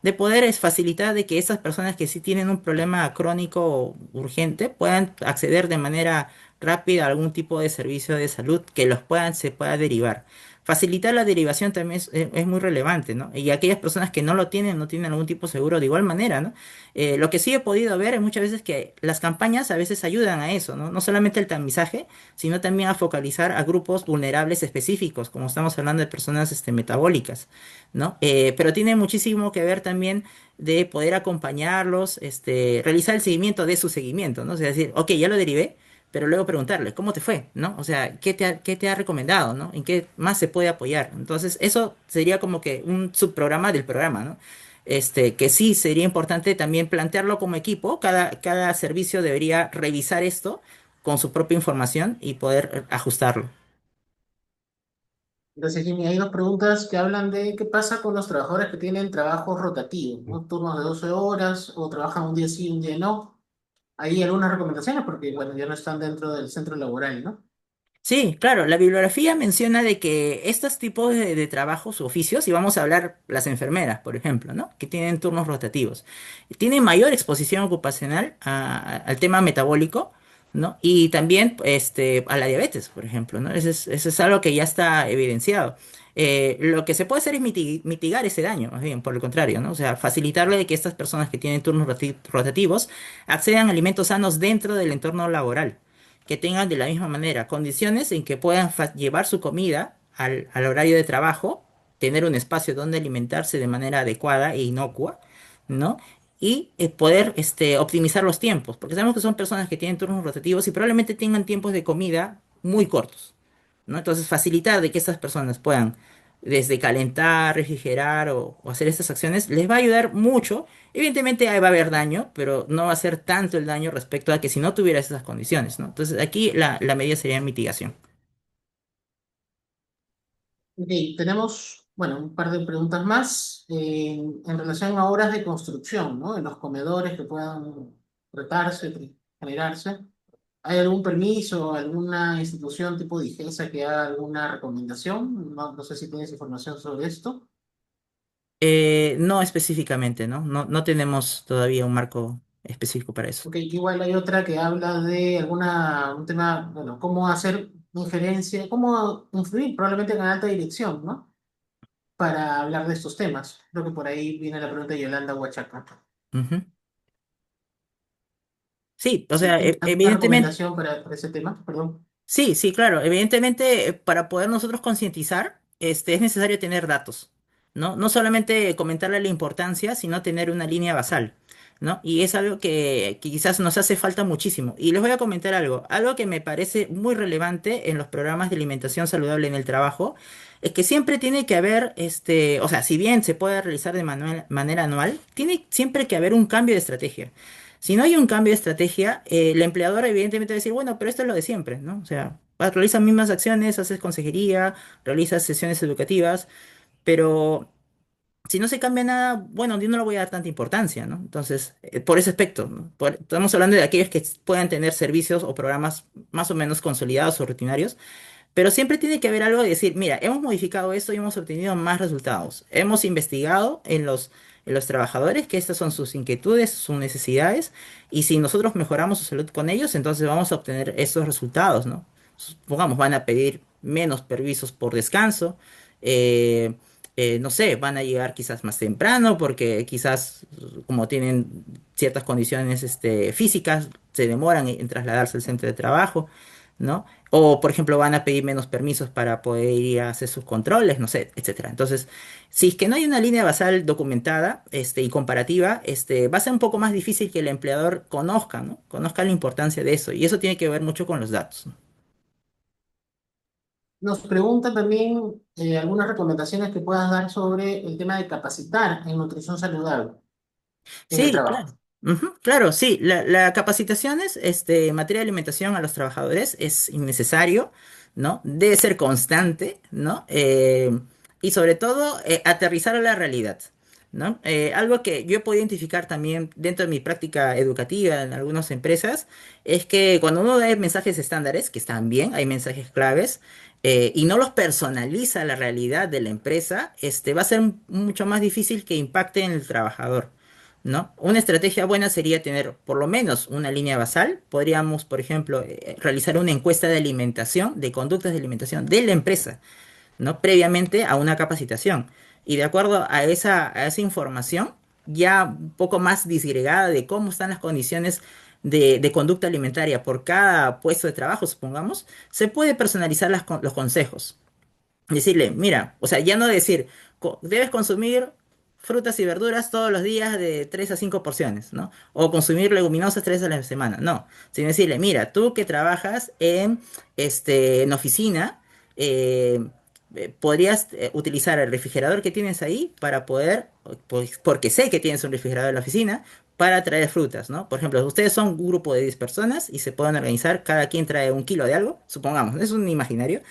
de poder facilitar de que esas personas que sí tienen un problema crónico o urgente puedan acceder de manera rápida a algún tipo de servicio de salud que se pueda derivar. Facilitar la derivación también es muy relevante, ¿no? Y aquellas personas que no lo tienen, no tienen algún tipo de seguro de igual manera, ¿no? Lo que sí he podido ver es muchas veces que las campañas a veces ayudan a eso, ¿no? No solamente el tamizaje, sino también a focalizar a grupos vulnerables específicos, como estamos hablando de personas metabólicas, ¿no? Pero tiene muchísimo que ver también de poder acompañarlos, realizar el seguimiento de su seguimiento, ¿no? O sea, decir, ok, ya lo derivé, pero luego preguntarle, ¿cómo te fue? ¿No? O sea, qué te ha recomendado? ¿No? ¿En qué más se puede apoyar? Entonces, eso sería como que un subprograma del programa, ¿no? Que sí sería importante también plantearlo como equipo. Cada servicio debería revisar esto con su propia información y poder ajustarlo. Gracias, Jimmy. Hay dos preguntas que hablan de qué pasa con los trabajadores que tienen trabajos rotativos, ¿no? Turnos de 12 horas o trabajan un día sí, un día no. Hay algunas recomendaciones porque, bueno, ya no están dentro del centro laboral, ¿no? Sí, claro, la bibliografía menciona de que estos tipos de trabajos o oficios, y vamos a hablar las enfermeras, por ejemplo, ¿no? Que tienen turnos rotativos, tienen mayor exposición ocupacional al tema metabólico, ¿no? Y también a la diabetes, por ejemplo, ¿no? Eso es algo que ya está evidenciado. Lo que se puede hacer es mitigar ese daño, más bien, por el contrario, ¿no? O sea, facilitarle de que estas personas que tienen turnos rotativos accedan a alimentos sanos dentro del entorno laboral, que tengan de la misma manera condiciones en que puedan llevar su comida al horario de trabajo, tener un espacio donde alimentarse de manera adecuada e inocua, ¿no? Y poder optimizar los tiempos, porque sabemos que son personas que tienen turnos rotativos y probablemente tengan tiempos de comida muy cortos, ¿no? Entonces, facilitar de que estas personas puedan desde calentar, refrigerar o hacer estas acciones les va a ayudar mucho. Evidentemente ahí va a haber daño, pero no va a ser tanto el daño respecto a que si no tuvieras esas condiciones, ¿no? Entonces, aquí la medida sería mitigación. Ok, tenemos, bueno, un par de preguntas más en relación a horas de construcción, ¿no? En los comedores que puedan retarse, generarse. ¿Hay algún permiso, alguna institución tipo DIGESA que haga alguna recomendación? No, no sé si tienes información sobre esto. No específicamente, ¿no? No tenemos todavía un marco específico para eso. Ok, igual hay otra que habla de un tema, bueno, cómo hacer injerencia, cómo influir probablemente en la alta dirección, ¿no? Para hablar de estos temas. Creo que por ahí viene la pregunta de Yolanda Huachaca. Ujú. Sí, o ¿Sí? sea, ¿Una evidentemente. recomendación para ese tema? Perdón. Sí, sí, claro. Evidentemente, para poder nosotros concientizar, es necesario tener datos, ¿no? No solamente comentarle la importancia, sino tener una línea basal, ¿no? Y es algo que quizás nos hace falta muchísimo. Y les voy a comentar algo que me parece muy relevante en los programas de alimentación saludable en el trabajo, es que siempre tiene que haber, o sea, si bien se puede realizar de manera anual, tiene siempre que haber un cambio de estrategia. Si no hay un cambio de estrategia, el empleador evidentemente va a decir, bueno, pero esto es lo de siempre, ¿no? O sea, realizas mismas acciones, haces consejería, realizas sesiones educativas, pero si no se cambia nada, bueno, yo no le voy a dar tanta importancia, ¿no? Entonces, por ese aspecto, ¿no? Estamos hablando de aquellos que puedan tener servicios o programas más o menos consolidados o rutinarios, pero siempre tiene que haber algo de decir, mira, hemos modificado esto y hemos obtenido más resultados. Hemos investigado en los trabajadores que estas son sus inquietudes, sus necesidades, y si nosotros mejoramos su salud con ellos, entonces vamos a obtener esos resultados, ¿no? Supongamos, van a pedir menos permisos por descanso, eh, no sé, van a llegar quizás más temprano porque quizás como tienen ciertas condiciones físicas, se demoran en trasladarse al centro de trabajo, ¿no? O, por ejemplo, van a pedir menos permisos para poder ir a hacer sus controles, no sé, etcétera. Entonces, si es que no hay una línea basal documentada, y comparativa, va a ser un poco más difícil que el empleador conozca, ¿no? Conozca la importancia de eso. Y eso tiene que ver mucho con los datos, ¿no? Nos pregunta también algunas recomendaciones que puedas dar sobre el tema de capacitar en nutrición saludable en el Sí, trabajo. claro. Ujú, claro, sí. La capacitación es, en materia de alimentación a los trabajadores es innecesario, ¿no? Debe ser constante, ¿no? Y sobre todo, aterrizar a la realidad, ¿no? Algo que yo he podido identificar también dentro de mi práctica educativa en algunas empresas es que cuando uno da mensajes estándares, que están bien, hay mensajes claves, y no los personaliza a la realidad de la empresa, va a ser mucho más difícil que impacte en el trabajador. ¿No? Una estrategia buena sería tener por lo menos una línea basal. Podríamos, por ejemplo, realizar una encuesta de alimentación, de conductas de alimentación de la empresa, ¿no? Previamente a una capacitación. Y de acuerdo a esa información, ya un poco más disgregada de cómo están las condiciones de conducta alimentaria por cada puesto de trabajo, supongamos, se puede personalizar los consejos. Decirle, mira, o sea, ya no decir, debes consumir frutas y verduras todos los días de 3 a 5 porciones, ¿no? O consumir leguminosas 3 a la semana, no. Sino decirle, mira, tú que trabajas en oficina, eh, podrías utilizar el refrigerador que tienes ahí para poder, pues, porque sé que tienes un refrigerador en la oficina, para traer frutas, ¿no? Por ejemplo, ustedes son un grupo de 10 personas y se pueden organizar, cada quien trae un kilo de algo, supongamos, es un imaginario.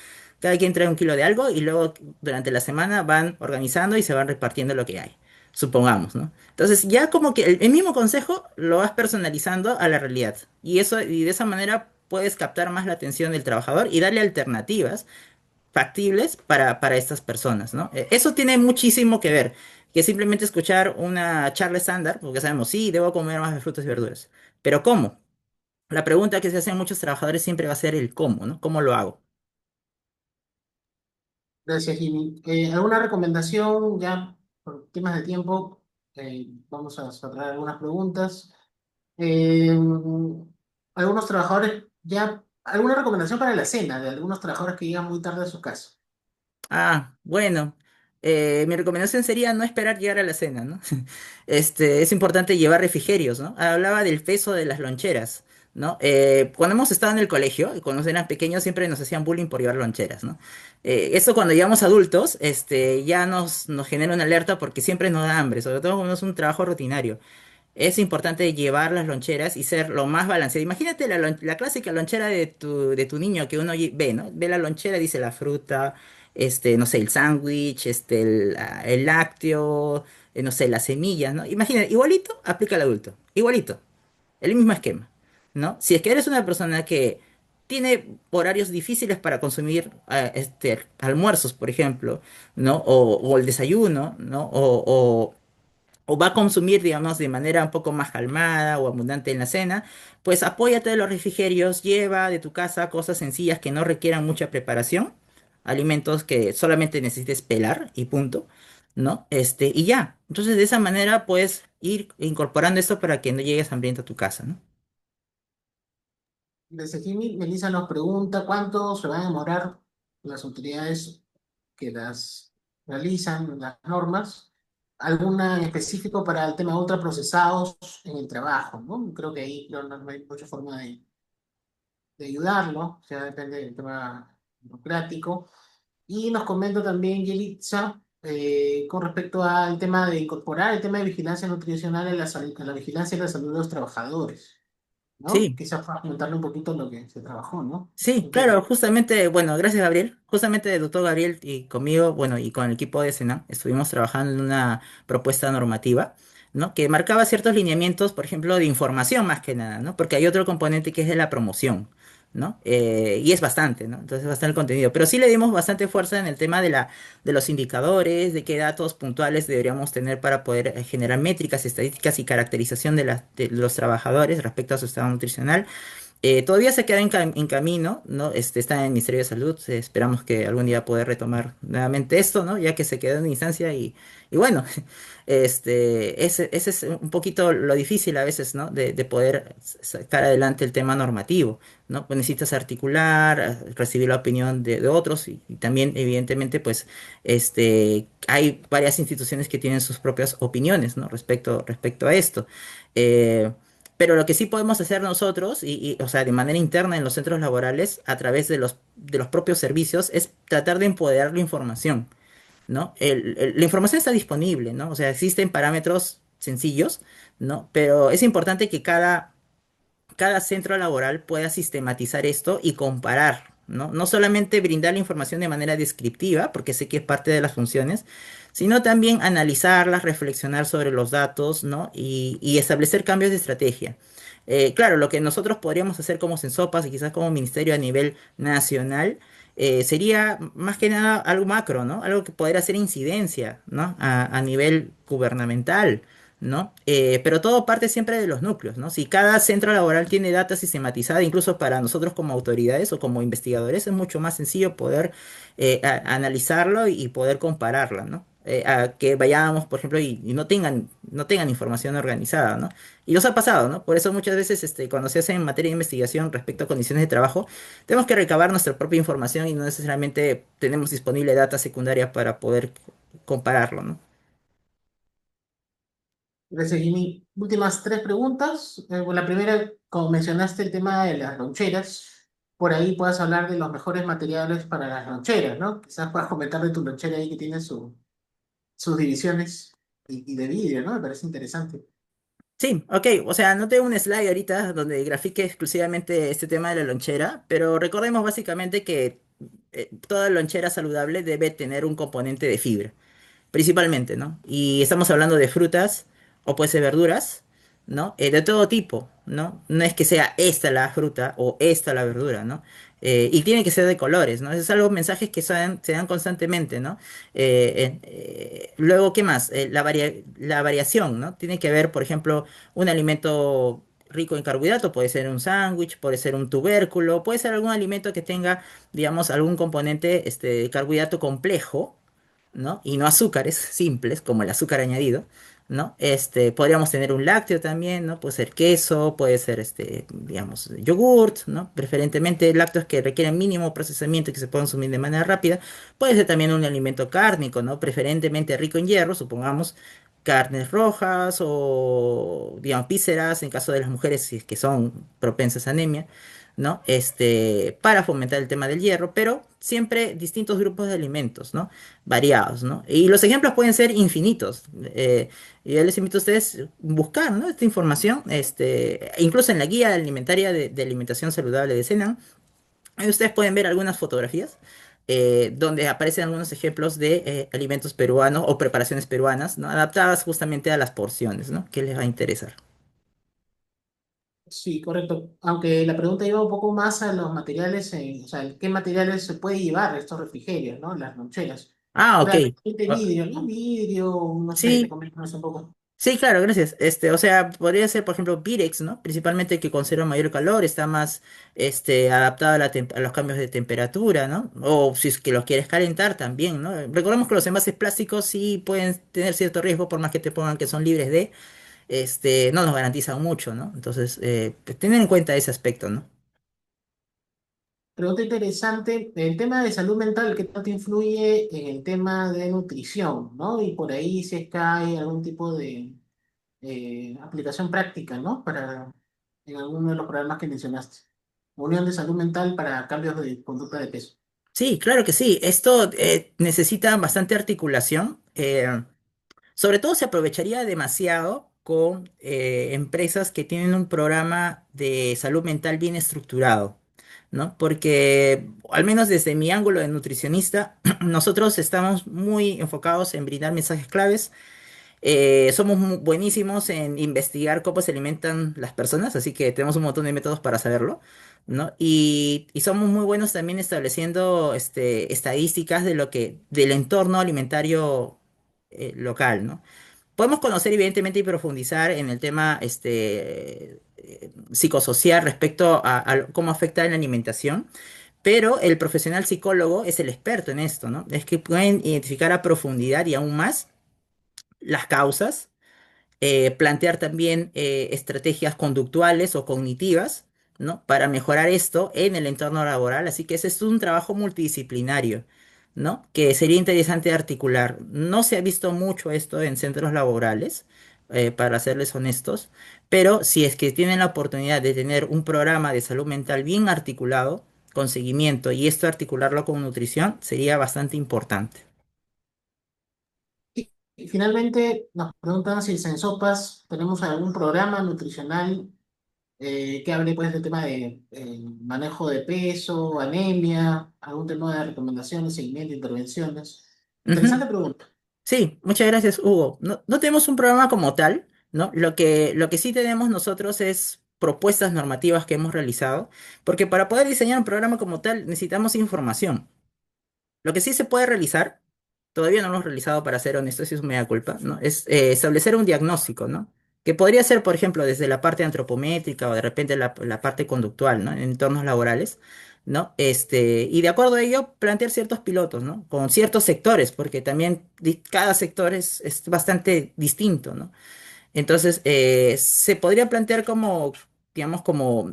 Cada quien trae un kilo de algo y luego durante la semana van organizando y se van repartiendo lo que hay. Supongamos, ¿no? Entonces ya como que el mismo consejo lo vas personalizando a la realidad. Y eso, y de esa manera puedes captar más la atención del trabajador y darle alternativas factibles para estas personas, ¿no? Eso tiene muchísimo que ver, que simplemente escuchar una charla estándar, porque sabemos, sí, debo comer más de frutas y verduras. Pero ¿cómo? La pregunta que se hacen muchos trabajadores siempre va a ser el cómo, ¿no? ¿Cómo lo hago? Gracias, Jimmy. ¿Alguna recomendación ya por temas de tiempo? Vamos a tratar algunas preguntas. Eh, algunos trabajadores ya, ¿alguna recomendación para la cena de algunos trabajadores que llegan muy tarde a su casa? Ah, bueno, mi recomendación sería no esperar llegar a la cena, ¿no? Es importante llevar refrigerios, ¿no? Hablaba del peso de las loncheras, ¿no? Cuando hemos estado en el colegio, y cuando eran pequeños, siempre nos hacían bullying por llevar loncheras, ¿no? Esto cuando llegamos adultos, ya nos genera una alerta porque siempre nos da hambre, sobre todo cuando es un trabajo rutinario. Es importante llevar las loncheras y ser lo más balanceado. Imagínate la clásica lonchera de tu niño que uno ve, ¿no? Ve la lonchera, dice la fruta, no sé, el sándwich, el lácteo, no sé, las semillas, ¿no? Imagínate, igualito aplica al adulto, igualito, el mismo esquema, ¿no? Si es que eres una persona que tiene horarios difíciles para consumir almuerzos, por ejemplo, ¿no? O el desayuno, ¿no? O va a consumir, digamos, de manera un poco más calmada o abundante en la cena, pues apóyate de los refrigerios, lleva de tu casa cosas sencillas que no requieran mucha preparación, alimentos que solamente necesites pelar y punto, ¿no? Y ya. Entonces, de esa manera puedes ir incorporando esto para que no llegues hambriento a tu casa, ¿no? Desde aquí, Melissa nos pregunta cuánto se van a demorar las autoridades que las realizan, las normas, alguna en específico para el tema de ultraprocesados en el trabajo, ¿no? Creo que ahí no hay mucha forma de ayudarlo, o sea, depende del tema burocrático. Y nos comenta también Yelitza con respecto al tema de incorporar el tema de vigilancia nutricional en a la vigilancia de la salud de los trabajadores. ¿No? Sí. Quizás para comentarle un poquito lo que se trabajó, ¿no? Sí, Un tema. claro, justamente, bueno, gracias Gabriel. Justamente el doctor Gabriel y conmigo, bueno, y con el equipo de Sena, estuvimos trabajando en una propuesta normativa, ¿no? Que marcaba ciertos lineamientos, por ejemplo, de información más que nada, ¿no? Porque hay otro componente que es de la promoción, ¿no? Y es bastante, ¿no? Entonces, bastante el contenido. Pero sí le dimos bastante fuerza en el tema de los indicadores, de qué datos puntuales deberíamos tener para poder generar métricas, estadísticas y caracterización de los trabajadores respecto a su estado nutricional. Todavía se queda en camino, ¿no? Está en el Ministerio de Salud. Esperamos que algún día poder retomar nuevamente esto, ¿no? Ya que se quedó en instancia y bueno, ese es un poquito lo difícil a veces, ¿no? De poder sacar adelante el tema normativo, ¿no? Pues necesitas articular, recibir la opinión de otros y también, evidentemente, pues, hay varias instituciones que tienen sus propias opiniones, ¿no? Respecto a esto. Eh, Pero lo que sí podemos hacer nosotros, o sea, de manera interna en los centros laborales, a través de los propios servicios, es tratar de empoderar la información, ¿no? La información está disponible, ¿no? O sea, existen parámetros sencillos, ¿no? Pero es importante que cada centro laboral pueda sistematizar esto y comparar, ¿no? No solamente brindar la información de manera descriptiva, porque sé que es parte de las funciones, sino también analizarlas, reflexionar sobre los datos, ¿no? Y establecer cambios de estrategia. Claro, lo que nosotros podríamos hacer como Sensopas y quizás como ministerio a nivel nacional sería más que nada algo macro, ¿no? Algo que podría hacer incidencia, ¿no? A nivel gubernamental. ¿No? Pero todo parte siempre de los núcleos, ¿no? Si cada centro laboral tiene data sistematizada, incluso para nosotros como autoridades o como investigadores, es mucho más sencillo poder analizarlo y poder compararla, ¿no? A que vayamos, por ejemplo, y no tengan información organizada, ¿no? Y nos ha pasado, ¿no? Por eso muchas veces, cuando se hace en materia de investigación respecto a condiciones de trabajo, tenemos que recabar nuestra propia información y no necesariamente tenemos disponible data secundaria para poder compararlo, ¿no? Gracias, Jimmy. Últimas tres preguntas. Bueno, la primera, como mencionaste el tema de las loncheras, por ahí puedas hablar de los mejores materiales para las loncheras, ¿no? Quizás puedas comentar de tu lonchera ahí que tiene sus divisiones y de vidrio, ¿no? Me parece interesante. Sí, ok, o sea, no tengo un slide ahorita donde grafique exclusivamente este tema de la lonchera, pero recordemos básicamente que toda lonchera saludable debe tener un componente de fibra principalmente, ¿no? Y estamos hablando de frutas o puede ser verduras, ¿no? De todo tipo, ¿no? No es que sea esta la fruta o esta la verdura, ¿no? Y tiene que ser de colores, ¿no? Es algo, mensajes que se dan constantemente, ¿no? Luego, ¿qué más? La variación, ¿no? Tiene que haber, por ejemplo, un alimento rico en carbohidrato, puede ser un sándwich, puede ser un tubérculo, puede ser algún alimento que tenga, digamos, algún componente, de carbohidrato complejo, ¿no? Y no azúcares simples, como el azúcar añadido, ¿no? Podríamos tener un lácteo también, ¿no? Puede ser queso, puede ser, digamos, yogurt, ¿no? Preferentemente lácteos que requieren mínimo procesamiento y que se puedan consumir de manera rápida. Puede ser también un alimento cárnico, ¿no? Preferentemente rico en hierro, supongamos, carnes rojas o, digamos, vísceras en caso de las mujeres si es que son propensas a anemia, ¿no? Para fomentar el tema del hierro, pero siempre distintos grupos de alimentos, ¿no? Variados, ¿no? Y los ejemplos pueden ser infinitos. Y yo les invito a ustedes a buscar, ¿no? Esta información, incluso en la guía alimentaria de alimentación saludable de Senan, ahí ustedes pueden ver algunas fotografías donde aparecen algunos ejemplos de alimentos peruanos o preparaciones peruanas, ¿no? Adaptadas justamente a las porciones, ¿no? Que les va a interesar. Sí, correcto. Aunque la pregunta iba un poco más a los materiales, o sea, ¿qué materiales se puede llevar estos refrigerios, ¿no? Las loncheras. Ah, ok. Probablemente Ah, vidrio, ¿no? Vidrio, no sé, te sí, comento un poco. sí, claro, gracias. O sea, podría ser, por ejemplo, Pirex, ¿no? Principalmente que conserva mayor calor, está más, adaptado a, a los cambios de temperatura, ¿no? O si es que los quieres calentar también, ¿no? Recordemos que los envases plásticos sí pueden tener cierto riesgo, por más que te pongan que son libres de, no nos garantizan mucho, ¿no? Entonces, pues, tener en cuenta ese aspecto, ¿no? Pregunta interesante, el tema de salud mental, ¿qué tanto influye en el tema de nutrición, ¿no? Y por ahí si es que hay algún tipo de aplicación práctica, ¿no? Para en alguno de los programas que mencionaste. Unión de salud mental para cambios de conducta de peso. Sí, claro que sí. Esto necesita bastante articulación. Sobre todo se aprovecharía demasiado con empresas que tienen un programa de salud mental bien estructurado, ¿no? Porque, al menos desde mi ángulo de nutricionista, nosotros estamos muy enfocados en brindar mensajes claves. Somos buenísimos en investigar cómo se alimentan las personas, así que tenemos un montón de métodos para saberlo, ¿no? Y somos muy buenos también estableciendo estadísticas del entorno alimentario local, ¿no? Podemos conocer evidentemente y profundizar en el tema psicosocial respecto a cómo afecta en la alimentación, pero el profesional psicólogo es el experto en esto, ¿no? Es que pueden identificar a profundidad y aún más las causas, plantear también estrategias conductuales o cognitivas, ¿no? Para mejorar esto en el entorno laboral. Así que ese es un trabajo multidisciplinario, ¿no? Que sería interesante articular. No se ha visto mucho esto en centros laborales, para serles honestos, pero si es que tienen la oportunidad de tener un programa de salud mental bien articulado, con seguimiento, y esto articularlo con nutrición, sería bastante importante. Y finalmente nos preguntan si en Sensopas tenemos algún programa nutricional que hable pues del tema de manejo de peso, anemia, algún tema de recomendaciones, seguimiento, intervenciones. Ujú. Interesante pregunta. Sí, muchas gracias, Hugo. No, no tenemos un programa como tal, ¿no? Lo que sí tenemos nosotros es propuestas normativas que hemos realizado, porque para poder diseñar un programa como tal necesitamos información. Lo que sí se puede realizar, todavía no lo hemos realizado para ser honestos, y es mea culpa, ¿no? Es establecer un diagnóstico, ¿no? Que podría ser, por ejemplo, desde la parte antropométrica o de repente la parte conductual, ¿no? En entornos laborales, ¿no? Y de acuerdo a ello, plantear ciertos pilotos, ¿no? Con ciertos sectores, porque también cada sector es bastante distinto, ¿no? Entonces, se podría plantear como, digamos, como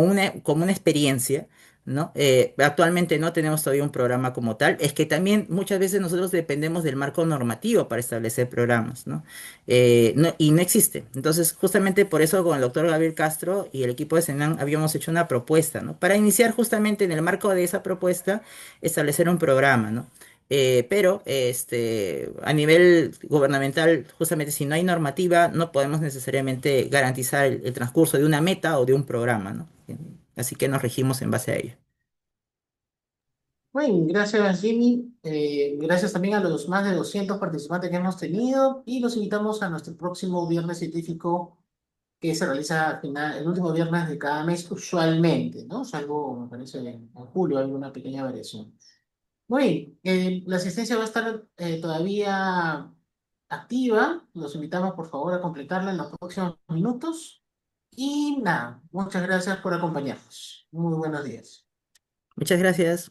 una experiencia, ¿no? Actualmente no tenemos todavía un programa como tal. Es que también muchas veces nosotros dependemos del marco normativo para establecer programas, ¿no? Y no existe. Entonces, justamente por eso con el doctor Gabriel Castro y el equipo de Senan habíamos hecho una propuesta, ¿no? Para iniciar justamente en el marco de esa propuesta, establecer un programa, ¿no? Pero a nivel gubernamental, justamente si no hay normativa, no podemos necesariamente garantizar el transcurso de una meta o de un programa, ¿no? Así que nos regimos en base a ello. Bueno, gracias Jimmy. Gracias también a los más de 200 participantes que hemos tenido y los invitamos a nuestro próximo viernes científico que se realiza al final, el último viernes de cada mes usualmente, ¿no? Salvo, me parece, en julio hay una pequeña variación. Muy bien, la asistencia va a estar todavía activa. Los invitamos, por favor, a completarla en los próximos minutos. Y nada, muchas gracias por acompañarnos. Muy buenos días. Muchas gracias.